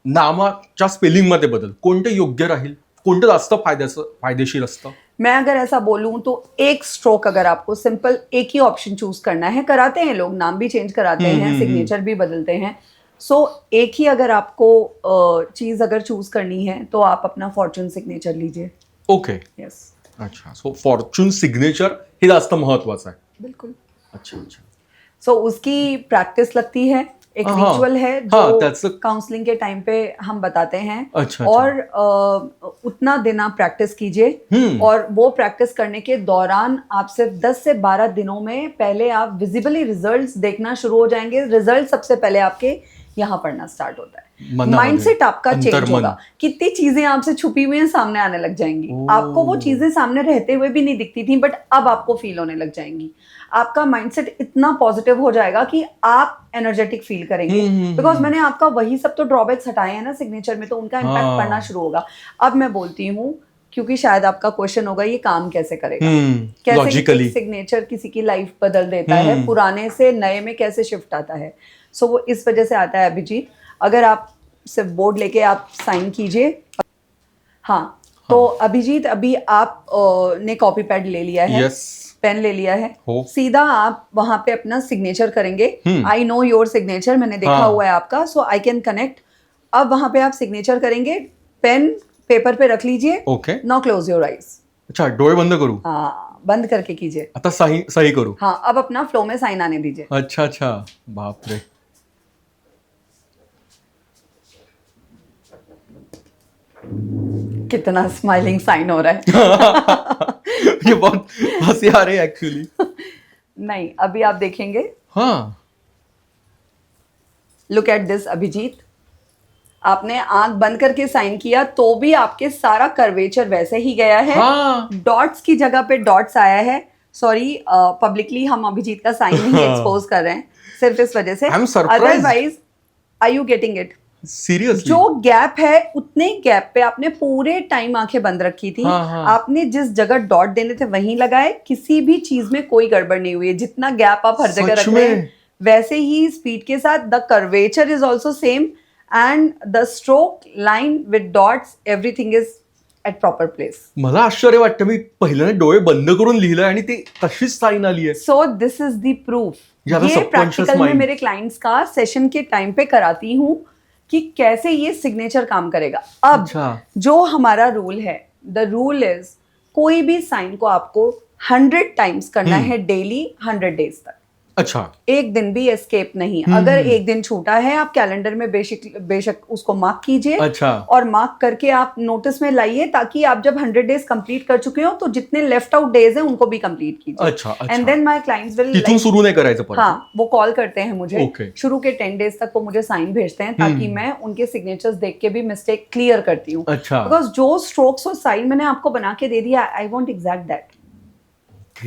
नामाच्या स्पेलिंग मध्ये बदल कोणते योग्य राहील, कोणतं जास्त फायदेशीर असतं? मैं अगर ऐसा बोलूं तो एक स्ट्रोक अगर आपको सिंपल एक ही ऑप्शन चूज करना है, कराते हैं लोग, नाम भी चेंज कराते हैं, सिग्नेचर भी बदलते हैं. सो एक ही अगर आपको चीज अगर चूज करनी है तो आप अपना फॉर्चून सिग्नेचर लीजिए. ओके. यस. अच्छा, सो फॉर्चून सिग्नेचर हे जास्त महत्वाचं आहे. बिल्कुल. अच्छा अच्छा. सो उसकी प्रैक्टिस लगती है, एक रिचुअल है जो काउंसलिंग के टाइम पे हम बताते हैं. अच्छा. और उतना दिन आप प्रैक्टिस कीजिए और वो प्रैक्टिस करने के दौरान आप सिर्फ 10 से 12 दिनों में पहले आप विजिबली रिजल्ट्स देखना शुरू हो जाएंगे. रिजल्ट सबसे पहले आपके यहाँ पढ़ना स्टार्ट होता है. माइंडसेट आपका चेंज होगा. कितनी चीजें आपसे छुपी हुई हैं सामने आने लग जाएंगी. आपको वो चीजें सामने रहते हुए भी नहीं दिखती थी, बट अब आपको फील होने लग जाएंगी. आपका माइंडसेट इतना पॉजिटिव हो जाएगा कि आप एनर्जेटिक फील करेंगे. बिकॉज मैंने आपका वही सब तो ड्रॉबैक्स हटाए हैं ना सिग्नेचर में, तो उनका इम्पैक्ट पड़ना शुरू होगा. अब मैं बोलती हूँ, क्योंकि शायद आपका क्वेश्चन होगा ये काम कैसे करेगा, कैसे सिग्नेचर किसी की लाइफ बदल देता है, पुराने से नए में कैसे शिफ्ट आता है. सो वो इस वजह से आता है. अभिजीत, अगर आप सिर्फ बोर्ड लेके आप साइन कीजिए. हाँ, तो अभिजीत अभी आप ने कॉपी पैड ले लिया है, पेन ले लिया है, सीधा आप वहां पे अपना सिग्नेचर करेंगे. आई नो योर सिग्नेचर, मैंने देखा हुआ है आपका, सो आई कैन कनेक्ट. अब वहां पे आप सिग्नेचर करेंगे, पेन पेपर पे रख लीजिए. Okay. Now close your eyes. अच्छा, डोळे बंद करू? हाँ, बंद करके कीजिए. आता सही करू? हाँ, अब अपना फ्लो में साइन आने दीजिए. अच्छा अच्छा. बाप रे. कितना स्माइलिंग साइन हो रहा है. ये बहुत हंसी आ रही है एक्चुअली. नहीं, अभी आप देखेंगे. हाँ. Look at this Abhijeet. आपने आंख बंद करके साइन किया तो भी आपके सारा कर्वेचर वैसे ही गया है. हाँ. डॉट्स की जगह पे डॉट्स आया है. सॉरी, पब्लिकली हम अभिजीत का साइन नहीं एक्सपोज कर रहे हैं सिर्फ इस वजह से. Otherwise, are you getting it? Seriously जो गैप है उतने गैप पे आपने पूरे टाइम आंखें बंद रखी थी. आपने जिस जगह डॉट देने थे वहीं लगाए. किसी भी चीज में कोई गड़बड़ नहीं हुई है. जितना गैप आप हर जगह रख रहे हैं वैसे ही स्पीड के साथ the curvature is also same and the stroke line with dots everything is at proper place. मला आश्चर्य वाटतं, मी पहिल्यांदा डोळे बंद करून लिहिलं आणि ते तशीच साइन आली आहे. सो दिस इज द प्रूफ. ये प्रैक्टिकल में मेरे क्लाइंट्स का सेशन के टाइम पे कराती हूँ कि कैसे ये सिग्नेचर काम करेगा. अब जो हमारा रूल है, द रूल इज कोई भी साइन को आपको 100 टाइम्स करना है डेली 100 डेज तक. अच्छा, एक दिन भी एस्केप नहीं। अगर एक दिन छूटा है, आप कैलेंडर में बेशक उसको मार्क कीजिए। अच्छा, और मार्क करके आप नोटिस में लाइए, ताकि आप जब 100 डेज कंप्लीट कर चुके हो तो जितने लेफ्ट आउट डेज हैं उनको भी कंप्लीट कीजिए। अच्छा, and then my clients will तिथून सुरू नाही करायचं परत. हाँ, वो कॉल करते हैं मुझे। Okay. शुरू के 10 डेज तक वो मुझे साइन भेजते हैं, ताकि मैं उनके सिग्नेचर्स देख के भी मिस्टेक क्लियर करती हूँ। अच्छा, बिकॉज जो स्ट्रोक्स और साइन मैंने आपको बना के दे दिया, आई वांट एग्जैक्ट दैट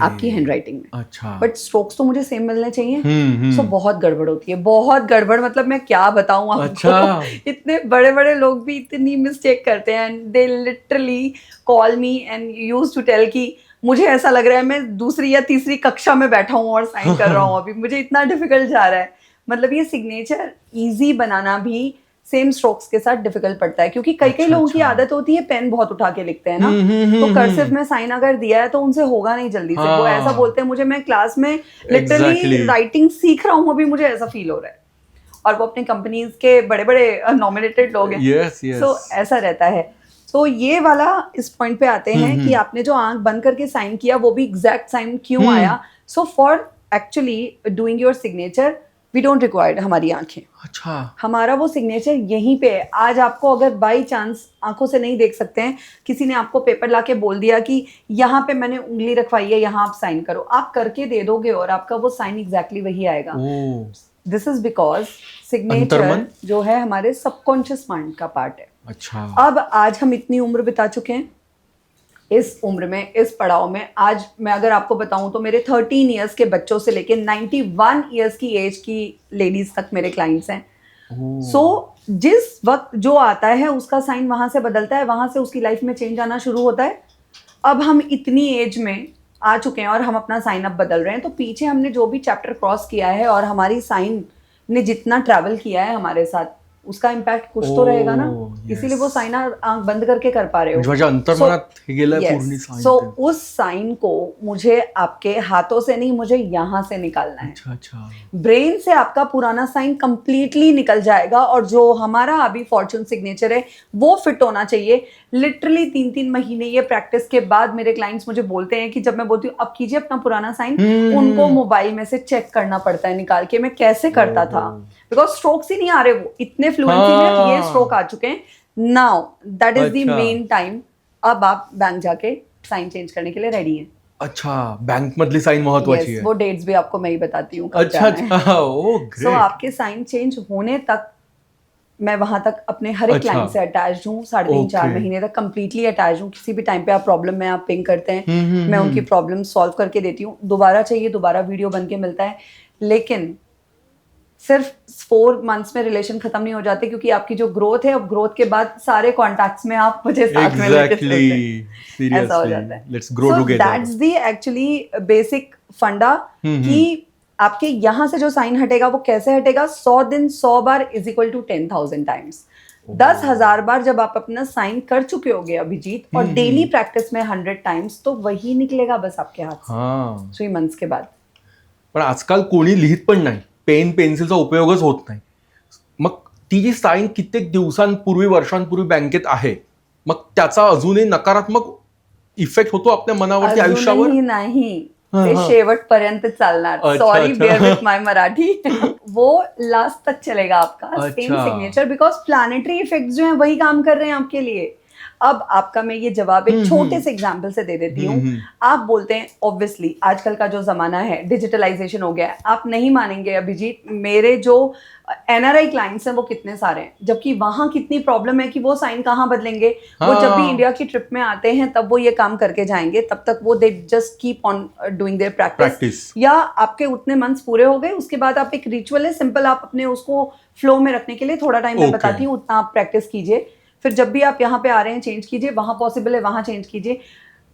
आपकी हैंडराइटिंग में। अच्छा, बट स्ट्रोक्स तो मुझे सेम मिलने चाहिए। हम्म. सो बहुत गड़बड़ होती है, बहुत गड़बड़। मतलब मैं क्या बताऊं आपको। अच्छा. इतने बड़े बड़े लोग भी इतनी मिस्टेक करते हैं। They literally call me and used to tell कि मुझे ऐसा लग रहा है मैं दूसरी या तीसरी कक्षा में बैठा हूँ और साइन कर रहा हूँ अभी, मुझे इतना डिफिकल्ट जा रहा है। मतलब ये सिग्नेचर इजी बनाना भी सेम स्ट्रोक्स के साथ डिफिकल्ट पड़ता है, क्योंकि कई लोगों की आदत होती है पेन बहुत उठा के लिखते हैं ना। तो कर्सिव में साइन अगर दिया है तो उनसे होगा नहीं जल्दी से। वो ऐसा बोलते हैं मुझे, मैं क्लास में लिटरली राइटिंग सीख रहा हूँ अभी, मुझे ऐसा फील हो रहा है। और वो अपनी कंपनीज के बड़े बड़े नॉमिनेटेड लोग हैं। सो ऐसा रहता है। तो ये वाला इस पॉइंट पे आते हैं कि आपने जो आंख बंद करके साइन किया वो भी एग्जैक्ट साइन क्यों आया। So for actually doing your signature we don't required हमारी आंखें। अच्छा, हमारा वो सिग्नेचर यहीं पे है। आज आपको अगर बाई चांस आंखों से नहीं देख सकते हैं, किसी ने आपको पेपर लाके बोल दिया कि यहाँ पे मैंने उंगली रखवाई है, यहाँ आप साइन करो, आप करके दे दोगे और आपका वो साइन एग्जैक्टली वही आएगा। दिस इज बिकॉज सिग्नेचर जो है हमारे सबकॉन्शियस माइंड का पार्ट है। अच्छा, अब आज हम इतनी उम्र बिता चुके हैं इस उम्र में, इस पड़ाव में। आज मैं अगर आपको बताऊं तो मेरे 13 इयर्स के बच्चों से लेके 91 इयर्स की एज की लेडीज तक मेरे क्लाइंट्स हैं। सो जिस वक्त जो आता है उसका साइन वहां से बदलता है, वहां से उसकी लाइफ में चेंज आना शुरू होता है। अब हम इतनी एज में आ चुके हैं और हम अपना साइन अब बदल रहे हैं, तो पीछे हमने जो भी चैप्टर क्रॉस किया है और हमारी साइन ने जितना ट्रैवल किया है हमारे साथ, उसका इम्पैक्ट कुछ तो रहेगा ना। इसीलिए वो साइन आंख बंद करके कर पा रहे हो। सो उस साइन को मुझे आपके हाथों से नहीं, मुझे यहाँ से निकालना है। अच्छा। ब्रेन से आपका पुराना साइन कंप्लीटली निकल जाएगा और जो हमारा अभी फॉर्चून सिग्नेचर है वो फिट होना चाहिए। लिटरली 3-3 महीने ये प्रैक्टिस के बाद मेरे क्लाइंट्स मुझे बोलते हैं कि जब मैं बोलती हूँ अब कीजिए अपना पुराना साइन, उनको मोबाइल में से चेक करना पड़ता है निकाल के मैं कैसे करता था, बिकॉज स्ट्रोक्स ही नहीं आ रहे। वो इतने फ्लुएंसी में ये स्ट्रोक आ चुके हैं। Now that is the main time. अब आप बैंक जाके साइन चेंज करने के लिए रेडी हैं। अच्छा, बैंक मधली साइन महत्वाची है। वो डेट्स भी आपको मैं ही बताती हूँ। अच्छा, सो आपके साइन चेंज होने तक मैं वहां तक अपने हर एक क्लाइंट से अटैच हूँ। 3.5-4 महीने तक कंप्लीटली अटैच हूँ। किसी भी टाइम पे आप प्रॉब्लम में आप पिंग करते हैं, मैं उनकी प्रॉब्लम सॉल्व करके देती हूँ। दोबारा चाहिए दोबारा वीडियो बन के मिलता है। लेकिन सिर्फ 4 मंथ्स में रिलेशन खत्म नहीं हो जाते, क्योंकि आपकी जो ग्रोथ है, अब ग्रोथ के बाद सारे कॉन्टैक्ट्स में आप मुझे साथ में लेके चलते हैं। ऐसा हो जाता है। Let's grow together. That's the actually basic फंडा कि आपके यहाँ से जो साइन हटेगा वो कैसे हटेगा। 100 दिन 100 बार इज इक्वल टू 10,000 टाइम्स। 10,000 बार जब आप अपना साइन कर चुके होगे अभिजीत, और डेली प्रैक्टिस में 100 टाइम्स, तो वही निकलेगा बस आपके हाथ से 3 मंथ्स के बाद। पण आजकाल कोणी लिहित पण नाही, पेन पेन्सिलचा उपयोगच होत नाही। मग ती जी साइन कित्येक दिवसांपूर्वी वर्षांपूर्वी बँकेत आहे, मग त्याचा अजूनही नकारात्मक इफेक्ट होतो आपल्या मनावरती, आयुष्यावर? नाही, ते शेवटपर्यंत चालणार। Sorry, bear with my Marathi. वो लास्ट तक चलेगा आपका same signature, because planetary effects जो हैं वही काम कर रहे हैं आपके लिए। अब आपका मैं ये जवाब एक छोटे से एग्जाम्पल से दे देती हूँ। आप बोलते हैं ऑब्वियसली आजकल का जो जमाना है डिजिटलाइजेशन हो गया है। आप नहीं मानेंगे अभिजीत, मेरे जो एनआरआई क्लाइंट्स हैं वो कितने सारे हैं, जबकि वहां कितनी प्रॉब्लम है कि वो साइन कहाँ बदलेंगे। वो जब भी इंडिया की ट्रिप में आते हैं तब वो ये काम करके जाएंगे, तब तक वो they just keep on doing their practice. या आपके उतने मंथ्स पूरे हो गए, उसके बाद आप एक रिचुअल है सिंपल, आप अपने उसको फ्लो में रखने के लिए थोड़ा टाइम मैं बताती हूँ, उतना आप प्रैक्टिस कीजिए। फिर जब भी आप यहाँ पे आ रहे हैं चेंज कीजिए, वहां पॉसिबल है वहां चेंज कीजिए।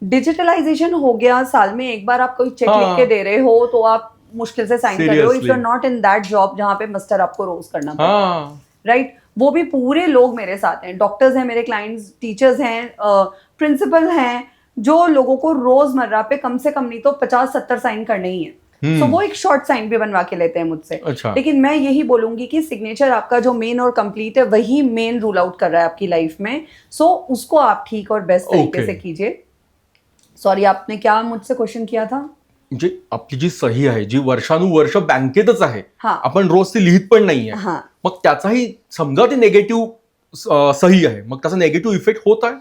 डिजिटलाइजेशन हो गया, साल में एक बार आप कोई चेक लिख के दे रहे हो तो आप मुश्किल से साइन कर रहे हो। If you are not in that job जहाँ पे मस्टर आपको रोज करना पड़ता, राइट। वो भी पूरे लोग मेरे साथ हैं, डॉक्टर्स हैं मेरे क्लाइंट्स, टीचर्स हैं, प्रिंसिपल हैं, जो लोगों को रोजमर्रा पे कम से कम नहीं तो 50-70 साइन करने ही है। तो वो एक शॉर्ट साइन भी बनवा के लेते हैं मुझसे। अच्छा। लेकिन मैं यही बोलूंगी कि सिग्नेचर आपका जो मेन और कंप्लीट है वही मेन रूल आउट कर रहा है आपकी लाइफ में। सो उसको आप ठीक और बेस्ट तरीके से कीजिए। सॉरी, आपने क्या मुझसे क्वेश्चन किया था? म्हणजे आपली जी सही आहे जी वर्षानुवर्ष बँकेतच आहे, हाँ आपण रोज ती लिहित पण नाहीये, हाँ मग त्याचाही समजा ती निगेटिव्ह सही आहे, मग त्याचा निगेटिव्ह इफेक्ट होत आहे.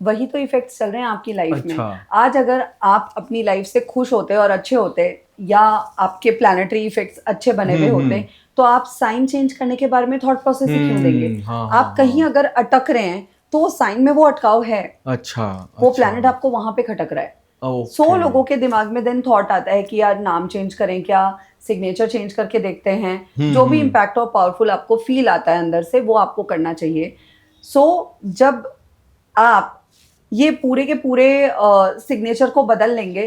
वही तो इफेक्ट्स चल रहे हैं आपकी लाइफ में. अच्छा. आज अगर आप अपनी लाइफ से खुश होते और अच्छे होते या आपके प्लानिटरी इफेक्ट्स अच्छे बने हुए होते तो आप साइन चेंज करने के बारे में थॉट प्रोसेस ही क्यों देंगे. हाँ, आप कहीं अगर अटक रहे हैं तो वो साइन में वो अटकाव है. अच्छा. वो प्लैनेट आपको वहां पे खटक रहा है. 100 लोगों के दिमाग में देन थॉट आता है कि यार नाम चेंज करें क्या, सिग्नेचर चेंज करके देखते हैं. जो भी इम्पैक्ट और पावरफुल आपको फील आता है अंदर से वो आपको करना चाहिए. सो जब आप ये पूरे के पूरे सिग्नेचर को बदल लेंगे,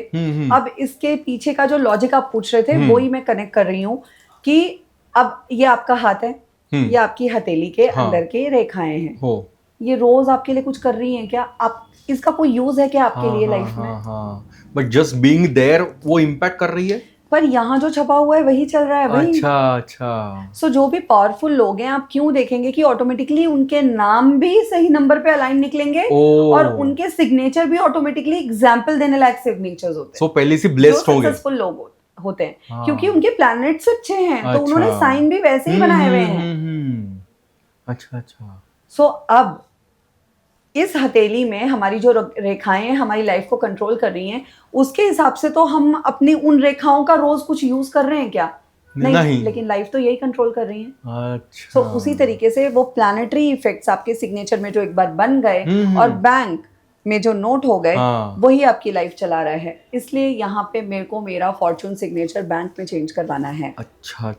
अब इसके पीछे का जो लॉजिक आप पूछ रहे थे वो ही मैं कनेक्ट कर रही हूँ कि अब ये आपका हाथ है, ये आपकी हथेली के अंदर के रेखाएं हैं. ये रोज आपके लिए कुछ कर रही हैं क्या? आप इसका कोई यूज है क्या आपके लिए लाइफ में? बट जस्ट बीइंग देयर वो इम्पैक्ट कर रही है. पर यहाँ जो छपा हुआ है वही चल रहा है भाई. अच्छा. सो जो भी पावरफुल लोग हैं आप क्यों देखेंगे कि ऑटोमेटिकली उनके नाम भी सही नंबर पे अलाइन निकलेंगे और उनके सिग्नेचर भी ऑटोमेटिकली एग्जाम्पल देने लायक सिग्नेचर्स होते हैं. सो पहले से ब्लेस्ड होंगे, सक्सेसफुल लोग होते हैं क्योंकि उनके प्लैनेट्स अच्छे हैं. तो उन्होंने साइन भी वैसे ही बनाए हुए हैं. अच्छा. सो अब इस हथेली में हमारी जो रेखाएं हमारी लाइफ को कंट्रोल कर रही हैं उसके हिसाब से तो हम अपनी उन रेखाओं का रोज कुछ यूज कर रहे हैं क्या? नहीं. लेकिन लाइफ तो यही कंट्रोल कर रही है. अच्छा. सो उसी तरीके से वो प्लैनेटरी इफेक्ट्स आपके सिग्नेचर में जो एक बार बन गए और बैंक में जो नोट हो गए वही आपकी लाइफ चला रहा है. इसलिए यहाँ पे मेरे को मेरा फॉर्चून सिग्नेचर बैंक में चेंज करवाना है. अच्छा.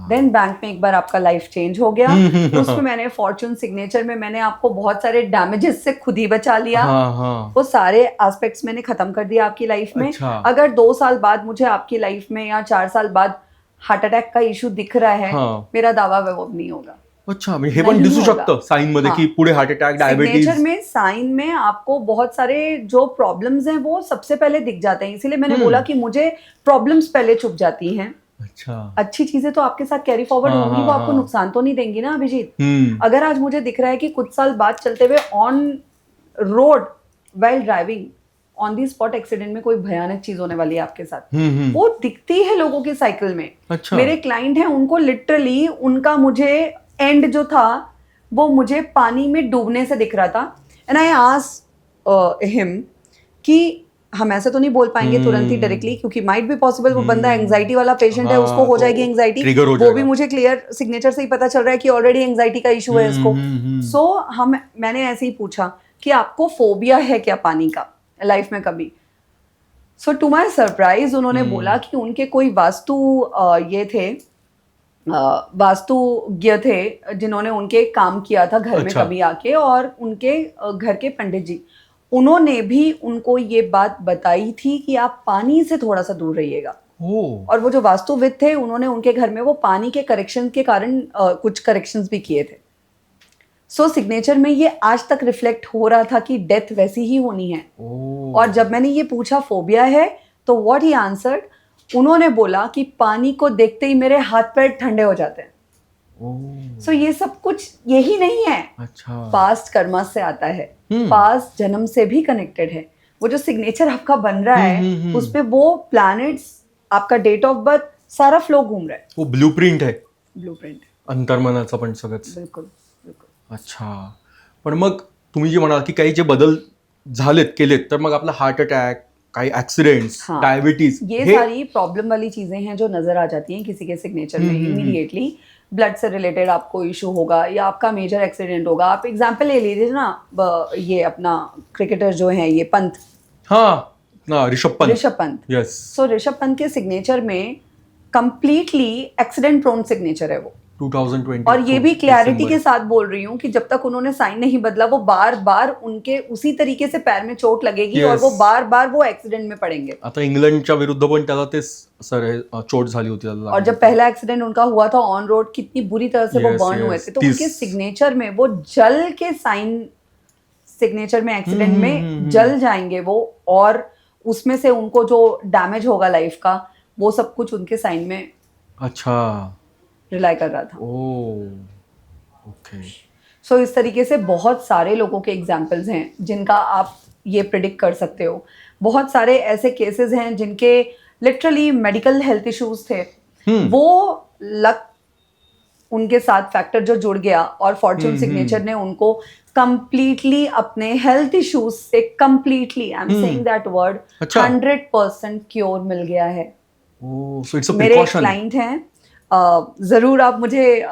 देन बैंक में एक बार आपका लाइफ चेंज हो गया तो उसमें मैंने फॉर्चून सिग्नेचर में मैंने आपको बहुत सारे डैमेजेस से खुद ही बचा लिया. वो सारे एस्पेक्ट्स मैंने खत्म कर दिया आपकी लाइफ में. अगर 2 साल बाद मुझे आपकी लाइफ में या 4 साल बाद हार्ट अटॅक का इश्यू दिख रहा है, मेरा दावा वो अब नहीं होगा. अच्छा. हे पण दिसू शकतं साइन मध्ये की पुढे हार्ट अटॅक, डायबिटीज. सिग्नेचर में साइन में आपको बहुत सारे जो प्रॉब्लम्स हैं वो सबसे पहले दिख जाते हैं. इसीलिए मैंने बोला कि मुझे प्रॉब्लम्स पहले छुप जाती हैं. अच्छा. अच्छी चीजें तो आपके साथ कैरी फॉरवर्ड होंगी, वो आपको नुकसान तो नहीं देंगी ना अभिजीत. अगर आज मुझे दिख रहा है कि कुछ साल बाद चलते हुए on road while driving on the spot accident में कोई भयानक चीज होने वाली है आपके साथ, वो दिखती है लोगों की साइकिल में. अच्छा. मेरे क्लाइंट हैं, उनको लिटरली उनका मुझे एंड जो था वो मुझे पानी में डूबने से दिख रहा था. एंड आई आस्क्ड हिम कि हम ऐसे तो नहीं बोल पाएंगे तुरंत ही डायरेक्टली क्योंकि माइट बी पॉसिबल वो बंदा एंजाइटी वाला पेशेंट है, उसको हो जाएगी एंजाइटी. वो भी मुझे क्लियर सिग्नेचर से ही पता चल रहा है कि ऑलरेडी एंजाइटी का इशू है इसको. सो मैंने ऐसे ही पूछा कि आपको फोबिया है क्या पानी का लाइफ में कभी? सो टू माई सरप्राइज उन्होंने बोला कि उनके कोई ये थे वास्तुज्ञ थे जिन्होंने उनके काम किया था घर में कभी आके, और उनके घर के पंडित जी उन्होंने भी उनको ये बात बताई थी कि आप पानी से थोड़ा सा दूर रहिएगा. और वो जो वास्तुविद थे उन्होंने उनके घर में वो पानी के करेक्शन के कारण कुछ करेक्शंस भी किए थे. सो सिग्नेचर में ये आज तक रिफ्लेक्ट हो रहा था कि डेथ वैसी ही होनी है. और जब मैंने ये पूछा फोबिया है तो व्हाट ही आंसर्ड, उन्होंने बोला कि पानी को देखते ही मेरे हाथ पैर ठंडे हो जाते हैं. सो ये सब कुछ यही नहीं है. अच्छा. पास्ट कर्मा से आता है, पास्ट जन्म से भी कनेक्टेड है. वो जो सिग्नेचर आपका बन रहा है उसपे वो प्लैनेट्स, आपका डेट ऑफ बर्थ, सारा फ्लो घूम रहा है. वो ब्लूप्रिंट है. ब्लूप्रिंट अंतर्मनाचं पण सगळंच. बिल्कुल. अच्छा. पण मग तुम्ही जे म्हणाल की काही जे बदल झालेत केलेत तर मग आपला हार्ट अटॅक, काही ऍक्सिडेंट्स, डायबिटीज, ये सारी प्रॉब्लम वाली चीजें हैं जो नजर आ जाती हैं किसी के सिग्नेचर में इमीडिएटली. ब्लड से रिलेटेड आपको इशू होगा या आपका मेजर एक्सीडेंट होगा. आप एग्जांपल ले लीजिए ना, ये अपना क्रिकेटर जो है ये पंत. ऋषभ पंत. यस. सो ऋषभ पंत के सिग्नेचर में कंप्लीटली एक्सीडेंट प्रोन सिग्नेचर है वो 2020. और ये भी क्लैरिटी के साथ बोल रही हूँ कि जब तक उन्होंने साइन नहीं बदला वो बार बार उनके उसी तरीके से पैर में चोट लगेगी. और वो बार बार वो एक्सीडेंट में पड़ेंगे. आता इंग्लंडच्या विरुद्ध पण त्याला ते चोट झाली होती. और जब पहला एक्सीडेंट उनका हुआ था ऑन रोड, कितनी बुरी तरह से वो बर्न हुए थे. तो उनके सिग्नेचर में वो जल के साइन, सिग्नेचर में एक्सीडेंट में जल जाएंगे वो, और उसमें से उनको जो डैमेज होगा लाइफ का वो सब कुछ उनके साइन में रिलाई कर रहा था. ओके. सो इस तरीके से बहुत सारे लोगों के एग्जाम्पल्स हैं जिनका आप ये प्रिडिक्ट कर सकते हो. बहुत सारे ऐसे केसेस हैं जिनके लिटरली मेडिकल हेल्थ इश्यूज थे, वो लक उनके साथ फैक्टर जो जुड़ गया और फॉर्च्यून सिग्नेचर ने उनको कंप्लीटली अपने हेल्थ इश्यूज से completely, I am saying that word, 100% cure मिल गया है। so it's a मेरे precaution. क्लाइंट हैं, जरूर आप मुझे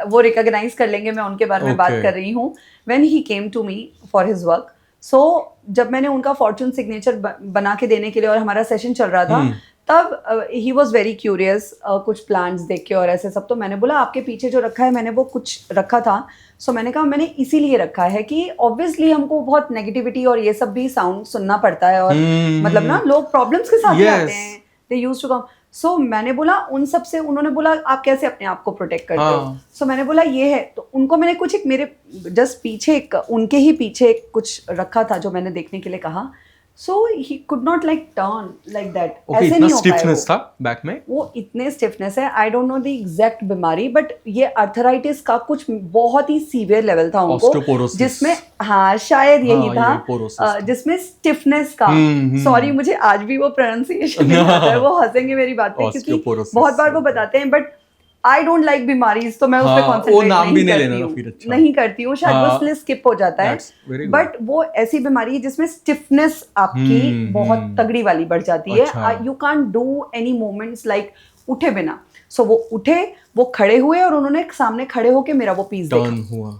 वो रिकॉग्नाइज कर लेंगे, मैं उनके बारे में बात कर रही हूँ। When he came to me for his work, so जब मैंने उनका फॉर्च्यून सिग्नेचर बना के देने के लिए और हमारा सेशन चल रहा था, तब ही वॉज वेरी क्यूरियस, कुछ प्लान्स देख के और ऐसे सब। तो मैंने बोला आपके पीछे जो रखा है, मैंने वो कुछ रखा था। सो मैंने कहा मैंने इसीलिए रखा है कि ऑब्वियसली हमको बहुत नेगेटिविटी और ये सब भी साउंड सुनना पड़ता है, और मतलब ना लोग प्रॉब्लम्स के साथ ही आते हैं, दे यूज्ड टू कम। सो मैंने बोला उन सब से, उन्होंने बोला आप कैसे अपने आप को प्रोटेक्ट करते हो? सो मैंने बोला ये है, तो उनको मैंने कुछ एक मेरे जस्ट पीछे एक उनके ही पीछे एक कुछ रखा था जो मैंने देखने के लिए कहा। So he could not like turn like that, ऐसे नहीं हो पाया। था बैक में, वो इतने स्टिफनेस है, I don't know the exact बीमारी, बट ये अर्थराइटिस का कुछ बहुत ही सीवियर लेवल था उनको, जिसमें हाँ शायद यही था, जिसमें स्टिफनेस का, सॉरी मुझे आज भी वो प्रोनाउंसिएशन नहीं आता है, वो हंसेंगे मेरी बात पे क्योंकि बहुत बार वो बताते हैं, बट आई डोंट लाइक बीमारीज, तो मैं उस पे कॉन्सेंट्रेट नहीं करती हूँ, शायद वो इसलिए स्किप हो जाता है। बट वो ऐसी बीमारी है जिसमें स्टिफनेस आपकी बहुत तगड़ी वाली बढ़ जाती है, you can't do any movements like उठे बिना। सो वो उठे, वो खड़े हुए और उन्होंने सामने खड़े होके मेरा वो पीस देखा,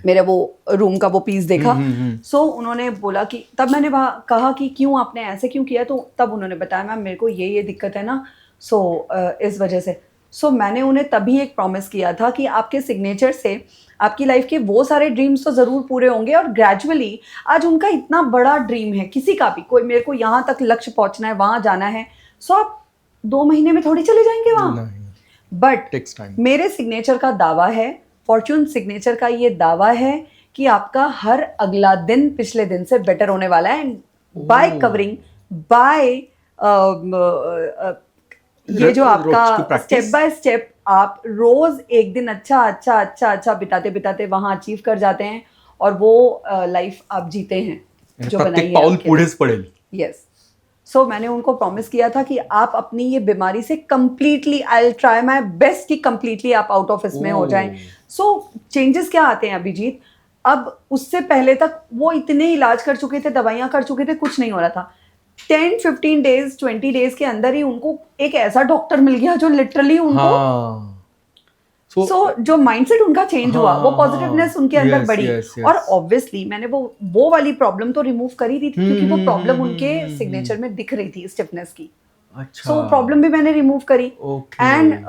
मेरे वो रूम का वो पीस देखा। सो उन्होंने बोला कि, तब मैंने कहा कि क्यों आपने ऐसे क्यों किया, तो तब उन्होंने बताया मैम मेरे को ये दिक्कत है ना, सो इस वजह से। सो मैंने उन्हें तभी एक प्रॉमिस किया था कि आपके सिग्नेचर से आपकी लाइफ के वो सारे ड्रीम्स तो ज़रूर पूरे होंगे, और ग्रेजुअली आज उनका इतना बड़ा ड्रीम है, किसी का भी, कोई मेरे को यहाँ तक लक्ष्य पहुँचना है, वहाँ जाना है, सो आप 2 महीने में थोड़ी चले जाएंगे वहाँ, बट मेरे सिग्नेचर का दावा है, फॉर्च्यून सिग्नेचर का ये दावा है कि आपका हर अगला दिन पिछले दिन से बेटर होने वाला है, बाय कवरिंग, बाय ये जो आपका स्टेप बाय स्टेप आप रोज एक दिन अच्छा बिताते बिताते वहां अचीव कर जाते हैं, और वो लाइफ आप जीते हैं जो बनाई है। यस, सो मैंने उनको प्रॉमिस किया था कि आप अपनी ये बीमारी से completely, I will try my best कि कंप्लीटली आप आउट ऑफ इसमें हो जाएं। सो चेंजेस क्या आते हैं अभिजीत, अब उससे पहले तक वो इतने इलाज कर चुके थे, दवाइयां कर चुके थे, कुछ नहीं हो रहा था। 10-15 डेज 20 डेज के अंदर ही उनको एक ऐसा डॉक्टर मिल गया जो लिटरली उनको जो माइंडसेट उनका चेंज हुआ, वो पॉजिटिवनेस उनके अंदर बढ़ी, और ऑब्वियसली मैंने वो वाली प्रॉब्लम तो रिमूव कर ही दी थी, क्योंकि वो प्रॉब्लम उनके सिग्नेचर में दिख रही थी स्टिफनेस की। सो प्रॉब्लम भी मैंने रिमूव करी, एंड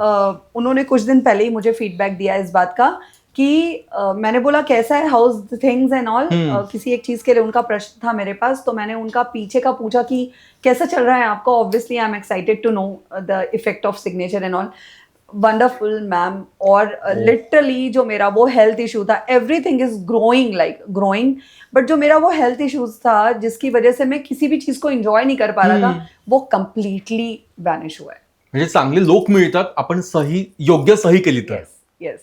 उन्होंने कुछ दिन पहले ही मुझे फीडबैक दिया इस बात का कि मैंने बोला कैसा है, house the things and all, किसी एक चीज के लिए उनका प्रश्न था मेरे पास, तो मैंने उनका पीछे का पूछा कि कैसा चल रहा है आपका, obviously I am excited to know the effect of signature and all. Wonderful ma'am, और लिटरली जो मेरा वो हेल्थ इशू था, एवरीथिंग इज ग्रोइंग, बट जो मेरा वो हेल्थ इश्यूज था जिसकी वजह से मैं किसी भी चीज को एंजॉय नहीं कर पा रहा था, वो कम्प्लीटली वैनिश हुआ है। म्हणजे चांगले लोक मिळतात आपण योग्य सही केली तर। यस,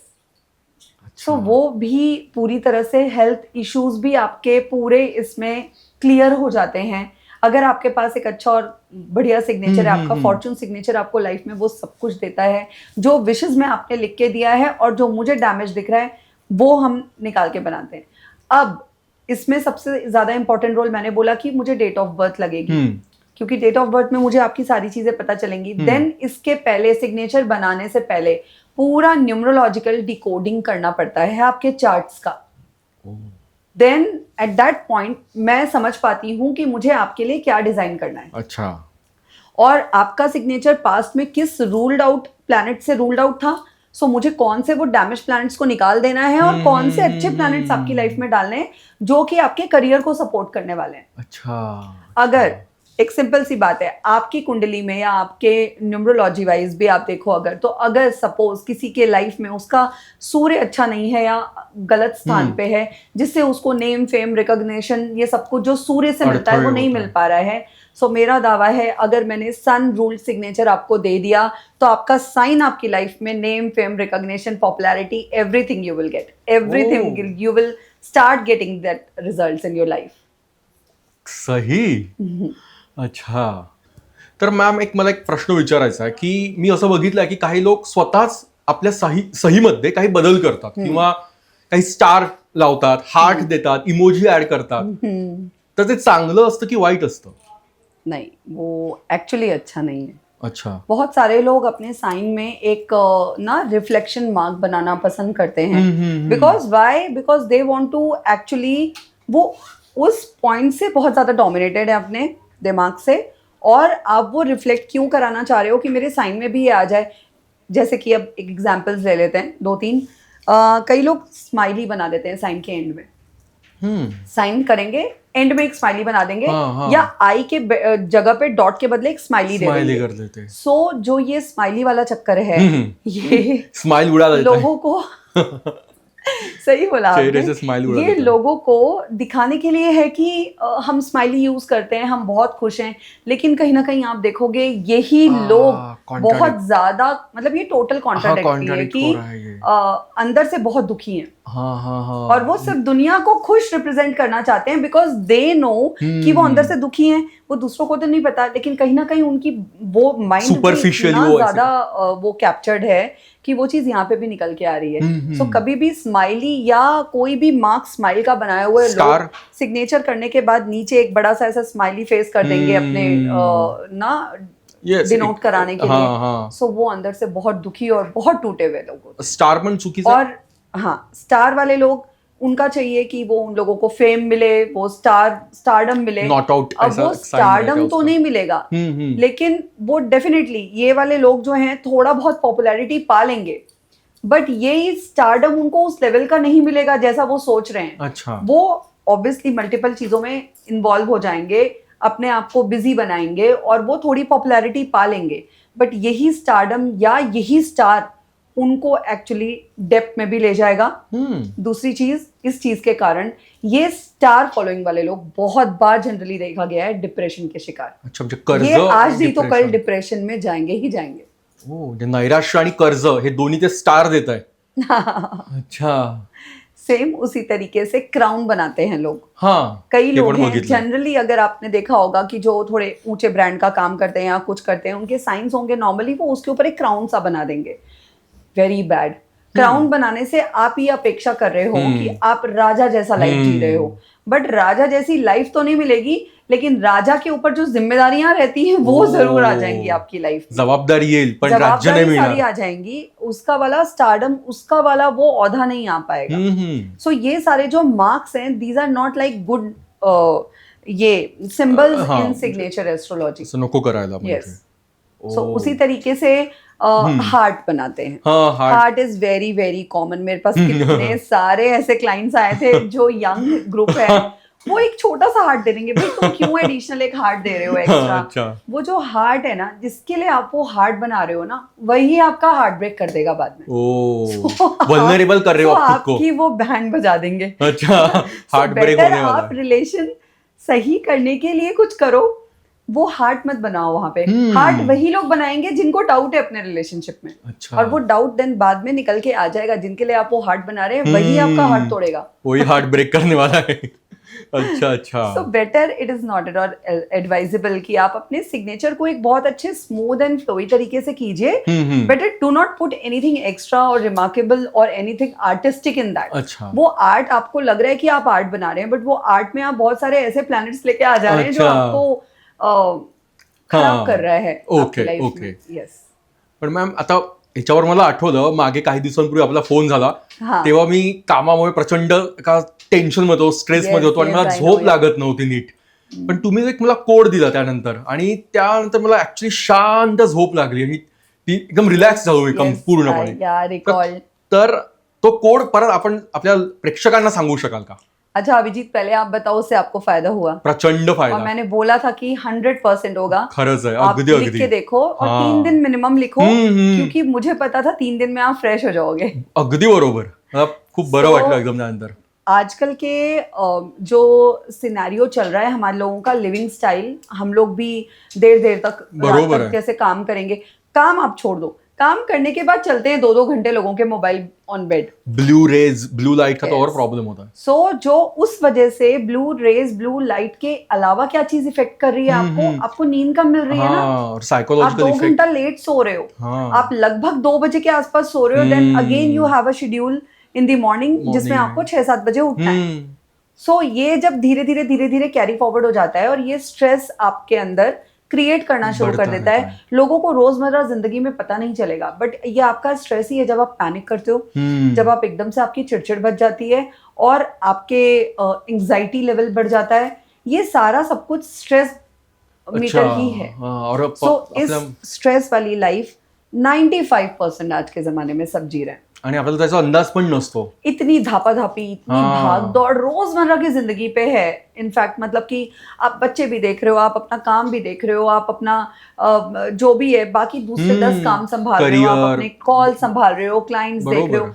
सो वो भी पूरी तरह से हेल्थ इश्यूज भी आपके पूरे इसमें क्लियर हो जाते हैं अगर आपके पास एक अच्छा और बढ़िया सिग्नेचर है। आपका फॉर्च्यून सिग्नेचर आपको लाइफ में वो सब कुछ देता है, जो विशेस में आपने लिख के दिया है और जो मुझे डैमेज दिख रहा है वो हम निकाल के बनाते हैं। अब इसमें सबसे ज्यादा इंपॉर्टेंट रोल मैंने बोला कि मुझे डेट ऑफ बर्थ लगेगी, क्योंकि डेट ऑफ बर्थ में मुझे आपकी सारी चीजें पता चलेंगी। देन इसके पहले सिग्नेचर बनाने से पहले पूरा न्यूमरोलॉजिकल डिकोडिंग करना पड़ता है आपके चार्ट्स का। देन एट दैट पॉइंट मैं समझ पाती हूँ कि मुझे आपके लिए क्या डिजाइन करना है। अच्छा, और आपका सिग्नेचर पास्ट में किस रूल्ड आउट प्लैनेट से रूल्ड आउट था, सो मुझे कौन से वो डैमेज प्लैनेट्स को निकाल देना है और कौन से अच्छे प्लैनेट्स आपकी लाइफ में डालने हैं जो कि आपके करियर को सपोर्ट करने वाले हैं। अच्छा, अगर एक सिंपल सी बात है, आपकी कुंडली में या आपके न्यूमरोलॉजी वाइज भी आप देखो अगर सपोज किसी के लाइफ में उसका सूर्य अच्छा नहीं है या गलत स्थान पे है, जिससे उसको नेम फेम रिकॉग्निशन ये सब कुछ जो सूर्य से मिलता है वो नहीं मिल पा रहा है, सो मेरा दावा है अगर मैंने सन रूल्ड सिग्नेचर आपको दे दिया तो आपका साइन आपकी लाइफ में name fame recognition popularity everything you will get, everything you will start getting that results in your life. सही। अच्छा, तर मॅम मला एक प्रश्न विचारायचा आहे की मी असं बघितलंय की काही लोक स्वतःच आपल्या सहीमध्ये काही बदल करतात किंवा काही स्टार लावतात, हार्ट देतात, इमोजी ऍड करतात. तर ते चांगलं असतं की वाईट असतं? नहीं, वो एक्चुअली अच्छा नहीं है. अच्छा. बहुत सारे लोग अपने साइन में एक ना रिफ्लेक्शन मार्क बनाना पसंद करते हैं. Because why? Because they want to actually, वो उस पॉइंट से बहुत ज्यादा डोमिनेटेड है अपने दिमाग से, और आप वो रिफ्लेक्ट क्यों कराना चाह रहे हो कि मेरे साइन में भी ये आ जाए. जैसे कि अब एक एग्जाम्पल्स ले लेते हैं, 2-3. कई लोग स्माइली बना देते हैं साइन के एंड में. साइन करेंगे, एंड में एक स्माइली बना देंगे. या आई के जगह पे डॉट के बदले एक स्माइली दे देंगे. कर देते. सो जो ये स्माइली वाला चक्कर है, ये स्माइल उड़ा देता है लोगों को सही बोला आपने. ये लोगों को दिखाने के लिए है कि हम स्माइली यूज करते हैं, हम बहुत खुश हैं, लेकिन कहीं ना कहीं आप देखोगे यही लोग बहुत ज्यादा, मतलब ये टोटल कॉन्ट्राडिक्टरी है कि अंदर से बहुत दुखी हैं. और वो सिर्फ दुनिया को खुश रिप्रेजेंट करना चाहते हैं, बिकॉज दे नो कि वो अंदर से दुखी हैं. वो दूसरों को तो नहीं पता, लेकिन कहीं ना कहीं उनकी वो माइंड इतना ज्यादा वो कैप्चर्ड है कि वो चीज यहाँ पे भी निकल के आ रही है. सो कभी भी स्माइली या कोई भी मार्क स्माइल का बनाया हुआ लोग सिग्नेचर करने के बाद नीचे एक बड़ा सा ऐसा स्माइली फेस कर देंगे अपने ना डिनोट कराने के लिए. सो वो अंदर से बहुत दुखी और बहुत टूटे हुए लोग. स्टार मन चुकी. और हाँ, स्टार वाले लोग, उनका चाहिए कि वो उन लोगों को फेम मिले, वो स्टारडम मिले. Not out. अब वो स्टारडम तो नहीं मिलेगा, लेकिन वो डेफिनेटली ये वाले लोग जो हैं थोड़ा बहुत पॉपुलैरिटी पा लेंगे, बट ये स्टारडम उनको उस लेवल का नहीं मिलेगा जैसा वो सोच रहे हैं. अच्छा. वो ऑब्वियसली मल्टीपल चीजों में इन्वॉल्व हो जाएंगे, अपने आप को बिजी बनाएंगे और वो थोड़ी पॉपुलैरिटी पा लेंगे, बट यही स्टारडम या यही स्टार उनको एक्चुअली डेप्थ में भी ले जाएगा. दूसरी चीज, इस चीज के कारण ये स्टार फॉलोइंग वाले लोग बहुत बार जनरली देखा गया है डिप्रेशन के शिकार. अच्छा. ये आज नहीं तो कल डिप्रेशन में जाएंगे ही जाएंगे. नैराश्य आणि कर्ज हे दोन्ही ते स्टार देत आहे. अच्छा. सेम उसी तरीके से क्राउन बनाते हैं लोग. हाँ, कई लोग हैं जनरली, अगर आपने देखा होगा कि जो थोड़े ऊंचे ब्रांड का काम करते हैं या कुछ करते हैं, उनके साइंस होंगे नॉर्मली, वो उसके ऊपर एक क्राउन सा बना देंगे. Very bad. क्राउन बनाने से आप ये अपेक्षा कर रहे हो कि आप राजा जैसा लाइफ जी रहे हो, बट राजा जैसी लाइफ तो नहीं मिलेगी, लेकिन राजा के ऊपर जो जिम्मेदारियां रहती हैं वो जरूर आ जाएंगी आपकी लाइफ. जबाबदारी येईल पण राज्य नाही मिळणार. सारी आ जाएंगी. उसका वाला स्टारडम, उसका वाला वो औधा नहीं आ पाएगा. सो ये सारे जो मार्क्स हैं, these are not like good ये सिंबल्स इन सिग्नेचर एस्ट्रोलॉजी. नको करायला. यस. सो उसी तरीके से हार्ट बनाते हैं. Heart is very very common. मेरे पास कितने सारे ऐसे क्लाइंट्स आए थे जो यंग ग्रुप है, वो एक छोटा सा हार्ट दे देंगे. भाई तुम क्यों एडिशनल एक हार्ट दे रहे हो एक्स्ट्रा? अच्छा. वो जो हार्ट है ना, जिसके लिए आप वो हार्ट बना रहे हो ना, वही आपका हार्ट ब्रेक कर देगा बाद में. वल्नरेबल कर रहे हो आप खुद को. आपकी वो बैंड बजा देंगे. अच्छा. हार्ट ब्रेक होने वाला है. आप रिलेशन सही करने के लिए कुछ करो, वो हार्ट मत बनाओ वहां पे. हार्ट वही लोग बनाएंगे जिनको डाउट है अपने रिलेशनशिप में. अच्छा. और वो डाउट देन बाद में निकल के आ जाएगा. जिनके लिए आप वो हार्ट बना रहे हैं, वही आपका हार्ट तोड़ेगा. वही हार्ट ब्रेक करने वाला है. अच्छा. So better it is not at all advisable कि आप अपने सिग्नेचर को एक बहुत अच्छे स्मूथ एंड फ्लोई तरीके से कीजिए. Better do not put anything extra और रिमार्केबल और एनीथिंग आर्टिस्टिक इन दैट. अच्छा. वो आर्ट आपको लग रहा है कि आप आर्ट बना रहे हैं, बट वो आर्ट में आप बहुत सारे ऐसे प्लैनेट्स लेके आ जा रहे हैं जो आपको खराब कर रहा है. ओके. यस. पण मॅम आता ह्याच्यावर मला आठवलं, मागे काही दिवसांपूर्वी आपला फोन झाला, तेव्हा मी कामामुळे प्रचंड एका टेन्शन मध्ये होतो, स्ट्रेस मध्ये होतो आणि मला झोप लागत नव्हती नीट. पण तुम्ही एक मला कोड दिला त्यानंतर, आणि त्यानंतर मला ऍक्च्युली शांत झोप लागली आणि ती एकदम रिलॅक्स झालो मी पूर्णपणे. तर तो कोड परत आपण आपल्या प्रेक्षकांना सांगू शकाल का? अच्छा अभिजीत, पहले आप बताओ, उससे आपको फायदा हुआ? प्रचंड फायदा. और मैंने बोला था कि 100% होगा. खरंच आहे. आप लिख के देखो और 3 दिन मिनिमम लिखो, क्योंकि मुझे पता था 3 दिन में आप फ्रेश हो जाओगे. अगदी बरोबर. मला खूप बरं वाटलं एकदम त्यानंतर. आजकल के जो सिनेरियो चल रहा है, हमारे लोगों का लिविंग स्टाइल, हम लोग भी देर तक कैसे काम करेंगे. काम आप छोड़ दो, काम करने के बाद चलते हैं 2-2 घंटे लोगों के mobile on bed. Blue light का तो और प्रॉब्लम होता है। सो जो उस वजह से ब्लू लाइट के अलावा क्या चीज इफेक्ट कर रही है आपको नींद कम मिल रही है ना, और साइकोलॉजिकल आप 2 घंटा लेट सो रहे हो, आप लगभग 2 बजे के आसपास सो रहे हो, then again you have a schedule in the morning जिसमें आपको 6-7 बजे उठना है। सो ये जब धीरे धीरे कैरी फॉरवर्ड हो जाता है और ये स्ट्रेस आपके अंदर क्रिएट करना शुरू कर देता है। लोगों को रोजमर्रा जिंदगी में पता नहीं चलेगा, बट ये आपका स्ट्रेस ही है। जब आप पैनिक करते हो, जब आप एकदम से आपकी चिड़चिड़ बढ़ जाती है और आपके एंजाइटी लेवल बढ़ जाता है, ये सारा सब कुछ स्ट्रेस मीटर ही है। सो इस स्ट्रेस वाली लाइफ 95% आज के जमाने में सब जी रहे हैं आणि आपल्याला त्याचा अंदाज पण नसतो। इतनी धापाधापी, इतनी भाग दौड़ रोजमर्रा की जिंदगी पे है। इनफैक्ट मतलब कि आप बच्चे भी देख रहे हो, आप अपना काम भी देख रहे हो, आप अपना जो भी है बाकी दूसरे 10 काम संभाल रहे हो, आप अपने कॉल संभाल रहे हो, क्लाइंट्स देख रहे हो,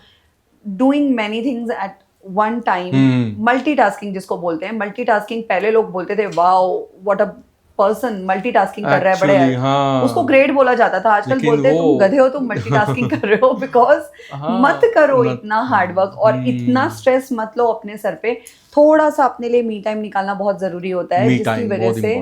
doing many things at one time. Multitasking जिसको बोलते हैं, मल्टीटास्किंग पहले लोग बोलते थे wow what a person multitasking कर रहा है, बड़े है, उसको ग्रेट बोला जाता था। आजकल बोलते हैं तुम गधे हो, तुम मल्टीटास्किंग कर रहे हो, बिकॉज मत करो इतना हार्डवर्क और इतना स्ट्रेस मत लो अपने सर पे। थोड़ा सा अपने लिए मी टाइम निकालना बहुत जरूरी होता है, जिसकी वजह से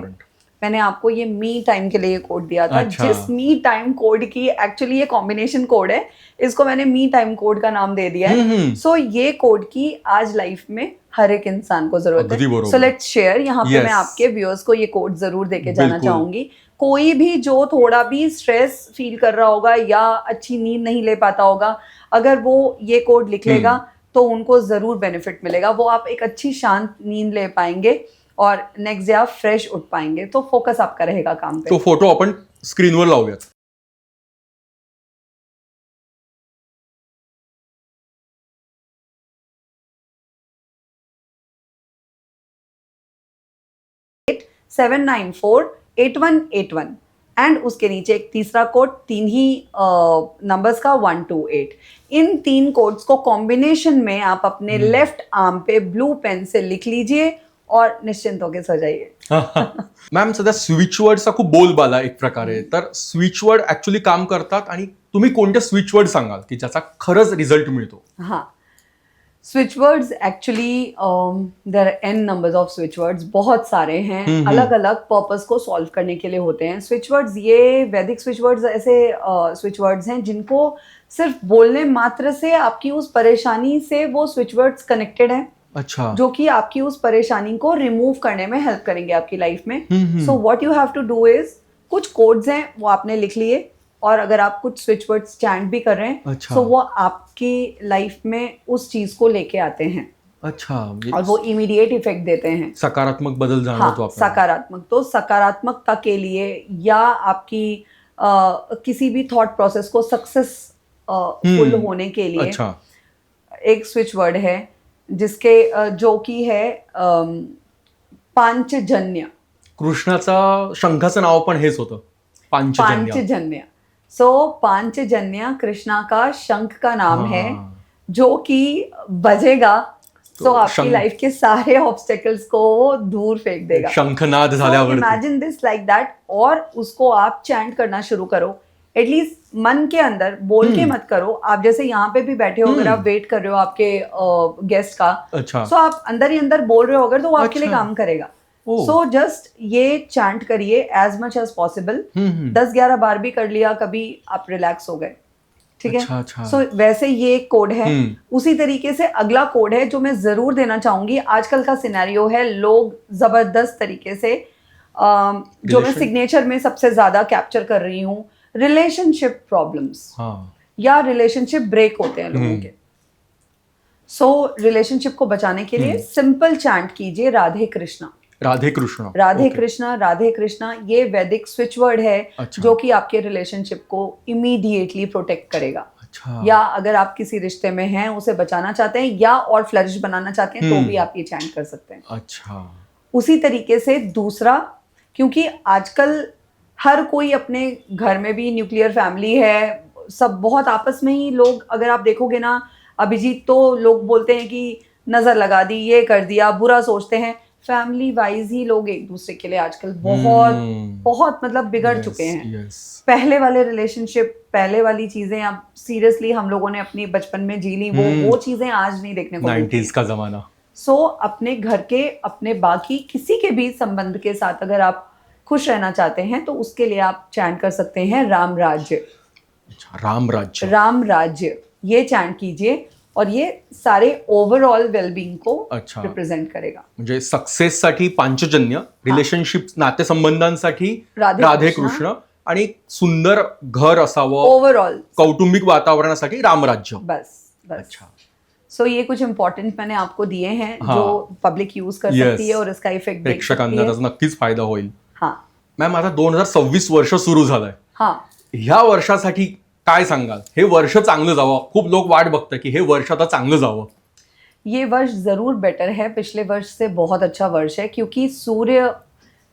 मैंने आपको ये मी टाइम के लिए कोड दिया था। जिस मी टाइम कोड की एक्चुअली ये कॉम्बिनेशन कोड है, इसको मैंने मी टाइम कोड का नाम दे दिया है। सो ये कोड की आज लाइफ में हर एक इंसान को जरूरत है। So let's share. यहाँ पे मैं आपके व्यूअर्स को ये कोड जरूर देके जाना चाहूंगी। कोई भी जो थोड़ा भी स्ट्रेस फील कर रहा होगा या अच्छी नींद नहीं ले पाता होगा, अगर वो ये कोड लिख लेगा तो उनको जरूर बेनिफिट मिलेगा। वो आप एक अच्छी शांत नींद ले पाएंगे और नेक्स्ट डे आप फ्रेश उठ पाएंगे, तो फोकस आपका रहेगा काम पे। तो फोटो आपण स्क्रीनवर लावूयात। सेवन 7948181 एंड उसके नीचे एक तीसरा कोड, 3 ही नंबर्स का 128। इन 3 कोड्स को कॉम्बिनेशन में आप अपने लेफ्ट आर्म पे ब्लू पेन से लिख लीजिए और निश्चिंत होकर सो जाइए। मॅम सध्या स्विच वर्डचा खूप बोलबाला एक प्रकारे, तर स्विच वर्ड ऍक्च्युली काम करतात आणि तुम्ही कोणते स्विच वर्ड सांगाल की ज्याचा खरंच रिझल्ट मिळतो? हाँ, switch words actually there are n numbers of switch words, बहुत सारे हैं, अलग अलग पर्पस को सॉल्व करने के लिए होते हैं स्विच वर्ड्स। ये वैदिक स्विच वर्ड्स ऐसे स्विच वर्ड्स हैं जिनको सिर्फ बोलने मात्र से आपकी उस परेशानी से वो स्विच वर्ड्स कनेक्टेड हैं। अच्छा, जो कि आपकी उस परेशानी को रिमूव करने में हेल्प करेंगे आपकी लाइफ में। So what you have to do is, कुछ कोड्स हैं वो आपने लिख लिए, और अगर आप कुछ स्विच वर्ड्स चैंट भी कर रहे हैं, अच्छा, तो वो आपकी लाइफ में उस चीज को लेके आते हैं। अच्छा, और वो इमीडिएट इफेक्ट देते हैं, सकारात्मक बदल जाणवतो हाँ, सकारात्मक। तो सकारात्मकता के लिए या आपकी किसी भी थॉट प्रोसेस को सक्सेसफुल होने के लिए, अच्छा, एक स्विच वर्ड है जिसके जो की है पांचजन्य। कृष्णाचा शंखाचं नाव पण हेच होतं, पांचजन्य। सो पांचजन्य कृष्णा का शंख का नाम है, जो कि बजेगा तो आपकी लाइफ के सारे ऑब्स्टेकल्स को दूर फेंक देगा। शंखनाद झाल्यावर इमेजिन दिस लाइक दैट, और उसको आप चैंट करना शुरू करो। एटलीस्ट मन के अंदर बोल के मत करो। आप जैसे यहाँ पे भी बैठे हो, अगर आप वेट कर रहे हो आपके गेस्ट का, अच्छा, सो आप अंदर ही अंदर बोल रहे हो अगर, तो वो आपके लिए काम करेगा। सो जस्ट ये चैंट करिए एज मच एज पॉसिबल। 10-11 बार भी कर लिया कभी, आप रिलैक्स हो गए, ठीक है। अच्छा। सो वैसे ये एक कोड है। उसी तरीके से अगला कोड है जो मैं जरूर देना चाहूंगी। आजकल का सिनेरियो है, लोग जबरदस्त तरीके से जो मैं सिग्नेचर में सबसे ज्यादा कैप्चर कर रही हूँ, रिलेशनशिप प्रॉब्लम्स या रिलेशनशिप ब्रेक होते हैं लोगों के। सो रिलेशनशिप को बचाने के लिए सिंपल चैंट कीजिए राधे कृष्णा, राधे कृष्णा, राधे कृष्णा, राधे कृष्णा। ये वैदिक स्विच वर्ड है, अच्छा, जो कि आपके रिलेशनशिप को इमीडिएटली प्रोटेक्ट करेगा। अच्छा। या अगर आप किसी रिश्ते में हैं, उसे बचाना चाहते हैं या और फ्लरिश बनाना चाहते हैं, तो भी आप ये चैंट कर सकते हैं। अच्छा। उसी तरीके से दूसरा, क्योंकि आजकल हर कोई अपने घर में भी न्यूक्लियर फैमिली है, सब बहुत आपस में ही लोग, अगर आप देखोगे ना अभिजीत, तो लोग बोलते हैं कि नजर लगा दी, ये कर दिया, बुरा सोचते हैं। फैमिली वाइज ही लोग एक दूसरे के लिए आजकल बहुत बहुत मतलब बिगड़ चुके हैं। पहले वाले रिलेशनशिप, पहले वाली चीजें अब सीरियसली हम लोगों ने अपनी बचपन में जी ली, वो चीजें आज नहीं देखने को मिलती। 90s का जमाना। सो अपने घर के, अपने बाकी किसी के भी संबंध के साथ अगर आप खुश रहना चाहते हैं तो उसके लिए आप चैंट कर सकते हैं राम राज्य। राम राज्य, राम राज्य ये चैंट कीजिए और ये सारे ओव्हरऑल वेलबिंग को रिप्रेझेंट करेगा। म्हणजे सक्सेससाठी पांचजन्य, रिलेशनशिप नातेसंबंधांसाठी राधे कृष्ण आणि एक सुंदर घर असावं, ओव्हरऑल कौटुंबिक वातावरणासाठी रामराज्य। बस अच्छा। सो ये कुछ इंपॉर्टेंट मैंने आपको दिए हैं जो पब्लिक यूज कर सकती है और इसका इफेक्ट प्रेक्षकांना त्याचा नक्कीच फायदा होईल। हाँ मॅम, आता 2026 वर्ष सुरू झालंय। हाँ, ह्या वर्षासाठी काय सांगाल? हे वर्ष चांगलं जावं, खूप लोक वाट बघतात की हे वर्ष आता चांगलं जावं। ये वर्ष जरूर बेटर है, पिछले वर्ष से बहुत अच्छा वर्ष है क्योंकि सूर्य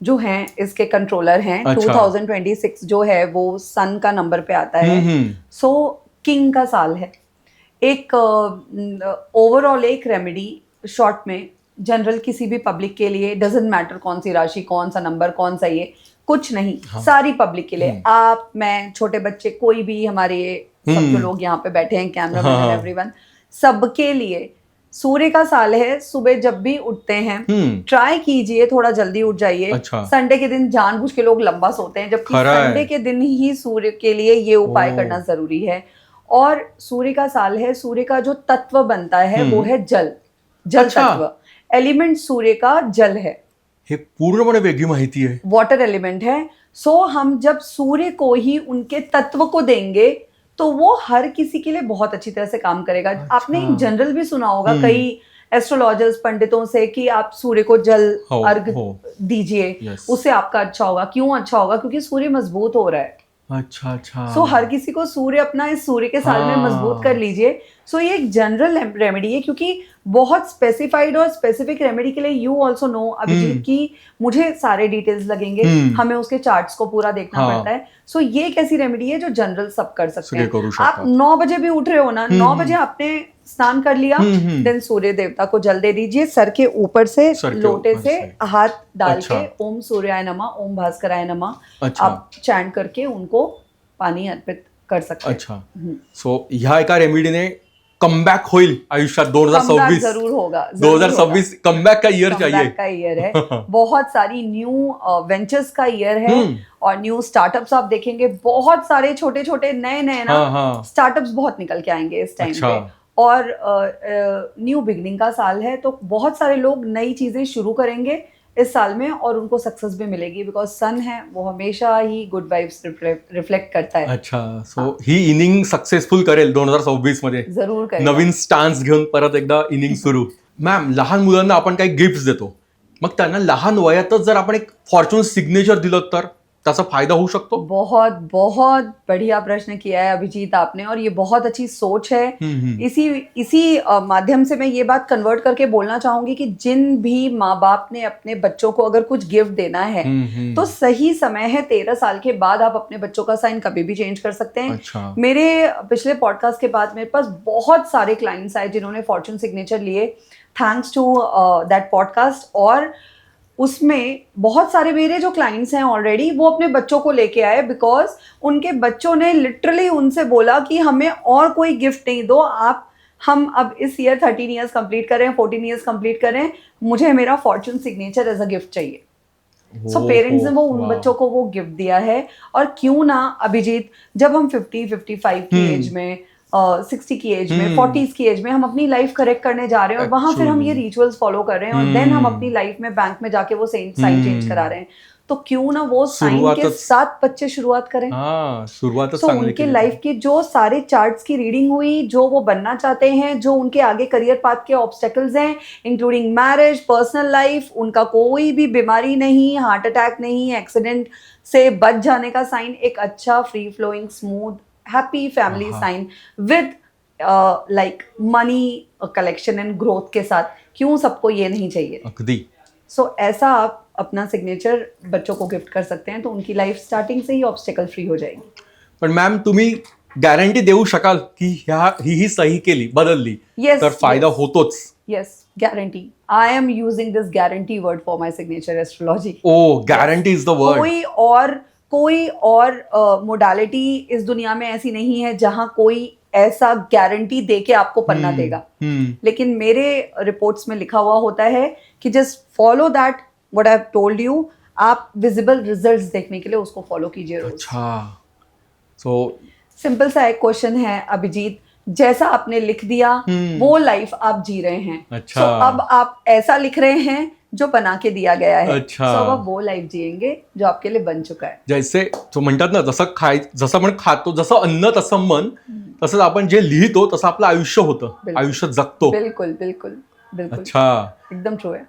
जो हैं इसके कंट्रोलर हैं। 2026 जो है वो सन का नंबर पे आता है। सो किंग का साल है। एक ओवरऑल एक रेमेडी शॉर्ट में जनरल किसी भी पब्लिक के लिए, डजेंट मैटर कौन सी राशि, कौन सा नंबर, कौन सा ये, कुछ नहीं, सारी पब्लिक के लिए, आप, मैं, छोटे बच्चे, कोई भी हमारे सब जो लोग यहाँ पे बैठे हैं, कैमरामैन एंड एवरीवन, सबके लिए सूर्य का साल है। सुबह जब भी उठते हैं ट्राई कीजिए थोड़ा जल्दी उठ जाइए। संडे के दिन जानबूझ के लोग लंबा सोते हैं, जबकि संडे के दिन ही सूर्य के लिए ये उपाय करना जरूरी है। और सूर्य का साल है, सूर्य का जो तत्व बनता है वो है जल, जल तत्व। एलिमेंट सूर्य का जल है। हे पूर्णपणे वेगळी माहिती आहे। वाटर एलिमेंट है। सो हम जब सूर्य को ही उनके तत्व को देंगे तो वो हर किसी के लिए बहुत अच्छी तरह से काम करेगा। आपने इन जनरल भी सुना होगा कई एस्ट्रोलॉजर्स, पंडितों से कि आप सूर्य को जल अर्घ दीजिए, उससे आपका अच्छा होगा। क्यों अच्छा होगा? क्योंकि सूर्य मजबूत हो रहा है। अच्छा। सो हर किसी को सूर्य अपना इस सूर्य के साल में मजबूत कर लीजिए। सो ये एक जनरल रेमेडी है क्योंकि बहुत स्पेसिफाइड और स्पेसिफिक रेमेडी के लिए यू ऑल्सो नो अभिजीत की मुझे सारे डिटेल्स लगेंगे, हमें उसके चार्ट्स को पूरा देखना पड़ता है। सो ये एक ऐसी रेमेडी है जो जनरल सब कर सकते हैं। आप 9 बजे भी उठ रहे हो ना, 9 बजे आपने स्नान कर लिया, देन सूर्य देवता को जल दे दीजिए, सर के ऊपर से लोटे से हाथ डाल के ओम सूर्याय नमः, ओम भास्कराय नमः आप चैंट करके उनको पानी अर्पित कर सकते हैं। अच्छा, सो ह्या एका रेमेडीने कमबॅक होईल आयुष्यात 2026 जरूर होगा। 2026 कमबॅक का ईयर चाहिए। का ईयर है, बहुत सारी न्यू वेंचर्स का ईयर है और न्यू स्टार्टअप्स आप देखेंगे, बहुत सारे छोटे छोटे नए नए ना स्टार्टअप्स बहुत निकल के आएंगे इस टाइम पे। और न्यू बिगनिंग का साल है तो बहुत सारे लोग नई चीजें शुरू करेंगे इस साल में और उनको सक्सेस भी मिलेगी बिकॉज सन है वो हमेशा ही गुड वाइब्स रिफ्लेक्ट करता है। अच्छा, सो ही इनिंग सक्सेसफुल करेल 2026 मध्ये, जरूर करेल। नवीन स्टान्स घेऊन परत एकदा इनिंग सुरू। मॅम, लहान मुलांना आपण काही गिफ्ट देतो, मग त्यांना लहान वयातच जर आपण एक फॉर्च्यून सिग्नेचर दिलं तर त्याचा फायदा होऊ शकतो? बहुत बहुत बढ़िया प्रश्न किया है अभिजीत आपने और ये बहुत अच्छी सोच है। इसी माध्यम से मैं ये बात कन्वर्ट करके बोलना चाहूंगी कि जिन भी माँ बाप ने अपने बच्चों को अगर कुछ गिफ्ट देना है तो सही समय है। 13 साल के बाद आप अपने बच्चों का साइन कभी भी चेंज कर सकते हैं। अच्छा। मेरे पिछले पॉडकास्ट के बाद मेरे पास बहुत सारे क्लाइंट्स आए जिन्होंने फॉर्च्यून सिग्नेचर लिए थैंक्स टू दैट पॉडकास्ट। और उसमें बहुत सारे मेरे जो क्लाइंट्स हैं ऑलरेडी वो अपने बच्चों को लेके आए बिकॉज उनके बच्चों ने लिटरली उनसे बोला कि हमें और कोई गिफ्ट नहीं दो, आप हम अब इस ईयर 13 ईयर्स कंप्लीट कर रहे हैं, 14 ईयर्स कंप्लीट कर रहे हैं, मुझे मेरा fortune signature as a gift चाहिए। सो पेरेंट्स ने वो उन बच्चों को वो गिफ्ट दिया है। और क्यों ना अभिजीत, जब हम 50-55 की एज में 60 की एज में 40s की एज में हम अपनी लाइफ करेक्ट करने जा रहे हैं और वहां फिर हम ये रिचुअल्स फॉलो कर रहे हैं और देन हम अपनी लाइफ में बैंक में जाके वो साइन चेंज करा रहे हैं, तो क्यों ना वो साइन के साथ बच्चे शुरुआत करें। शुरुआत तो उनके लाइफ की जो सारे चार्ट्स की रीडिंग हुई, जो वो बनना चाहते हैं, जो उनके आगे करियर पाथ के ऑब्स्टेकल्स हैं इंक्लूडिंग मैरिज, पर्सनल लाइफ, उनका कोई भी बीमारी नहीं, हार्ट अटैक नहीं, एक्सीडेंट से बच जाने का साइन, एक अच्छा free flowing smooth happy family sign with like money collection and growth के साथ, क्यों सबको ये नहीं चाहिए? अगदी। सो ऐसा आप अपना सिग्नेचर बच्चों को गिफ्ट कर सकते हैं तो उनकी लाइफ स्टार्टिंग से ही ऑब्स्टेकल फ्री हो जाएगी। पण मॅम, तुम्ही गॅरंटी देऊ शकाल की ही सही केली, बदलली तर फायदा होतोच? Yes, guarantee I am using this guarantee word for my signature astrology. Oh, guarantee is the word. कोई और मोडालिटी इस दुनिया में ऐसी नहीं है जहां कोई ऐसा गारंटी दे के आपको पन्ना देगा. लेकिन मेरे रिपोर्ट्स में लिखा हुआ होता है कि just follow that what I have told you. आप विजिबल रिजल्ट्स देखने के लिए उसको फॉलो कीजिए रोज. अच्छा, सो सिंपल सा एक क्वेश्चन है अभिजीत, जैसा आपने लिख दिया वो लाइफ आप जी रहे हैं. अच्छा. So, अब आप ऐसा लिख रहे हैं जो बना के दिया गया है. अच्छा. So, अब आप वो लाइफ जिएंगे जो आपके लिए बन चुका है. जैसे तो म्हणतात ना, जसं आपण खातो, जसं अन्न तसं मन, तसंच आपण जे लिहितो तसं आपलं आयुष्य होतं, आयुष्य जगतो. बिल्कुल बिल्कुल बिल्कुल. अच्छा, एकदम ट्रू आहे.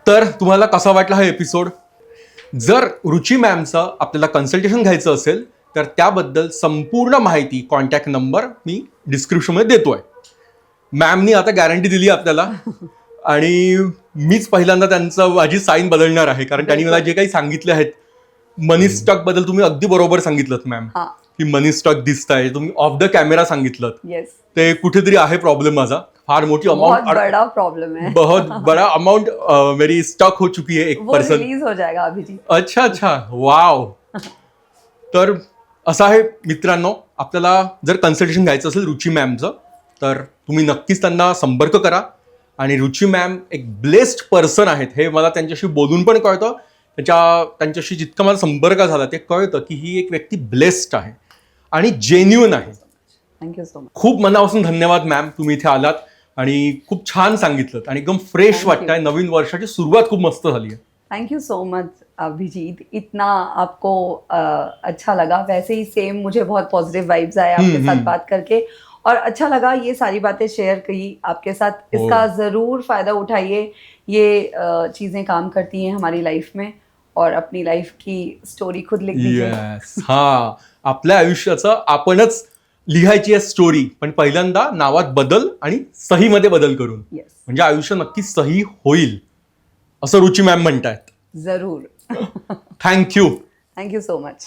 तर तुम्हाला कसा वाटला हा एपिसोड? जर रुची मॅमचं आपल्याला कन्सल्टेशन घ्यायचं असेल तर त्याबद्दल संपूर्ण माहिती, कॉन्टॅक्ट नंबर मी डिस्क्रिप्शनमध्ये देतोय. मॅमनी आता गॅरंटी दिली आपल्याला आणि मीच पहिल्यांदा त्यांचं माझी साईन बदलणार आहे, कारण त्यांनी मला जे काही सांगितले आहेत मनी स्टॉक बद्दल तुम्ही अगदी बरोबर सांगितलं मॅम, की मनी स्टॉक दिसताय. तुम्ही ऑफ द कॅमेरा सांगितलं, ते कुठेतरी आहे प्रॉब्लेम माझा. फार मोठी अमाउंट, बहुत बड़ा प्रॉब्लम है, बहुत बड़ा अमाउंट मेरी स्टॉक हो चुकी है. एक पर्सन रिलीज हो जाएगा अभी जी. अच्छा अच्छा, वाव. तर असं आहे मित्रांनो, आपल्याला जर कन्सल्टेशन घ्यायचं असेल रुची मॅमचं तर तुम्ही नक्कीच त्यांना संपर्क करा. आणि रुची मॅम एक ब्लेस्ड पर्सन आहेत, हे मला त्यांच्याशी बोलून पण कळतं. त्यांच्याशी जितका मला संपर्क झाला ते कळतं की ही एक व्यक्ती ब्लेस्ड आहे आणि जेन्युइन आहे. Thank you so much. खूप मनापासून धन्यवाद मॅम, तुम्ही इथे आलात आणि खूप छान सांगितलं आणि एकदम फ्रेश वाटतंय. नवीन वर्षाची सुरुवात खूप मस्त झाली आहे. Thank you so much Abhijeet, इतना आपको अच्छा लगा. वैसे ही सेम मुझे बहुत पॉजिटिव वाइब्स आए आपके साथ बात करके, और अच्छा लगा ये सारी बातें शेयर की आपके साथ. इसका जरूर फायदा उठाइए. ये चीजें काम करती हैं हमारी लाइफ में, और अपनी लाइफ की स्टोरी खुद लिख दीजिए. हा, आपल्या आयुष्याचं आपणच लिहायची आहे स्टोरी, पण पहिल्यांदा नावात बदल आणि सहीमध्ये बदल करून, म्हणजे आयुष्य नक्की सही होईल असं रुची मॅम म्हणतायत. जरूर. थँक्यू. Thank you so much.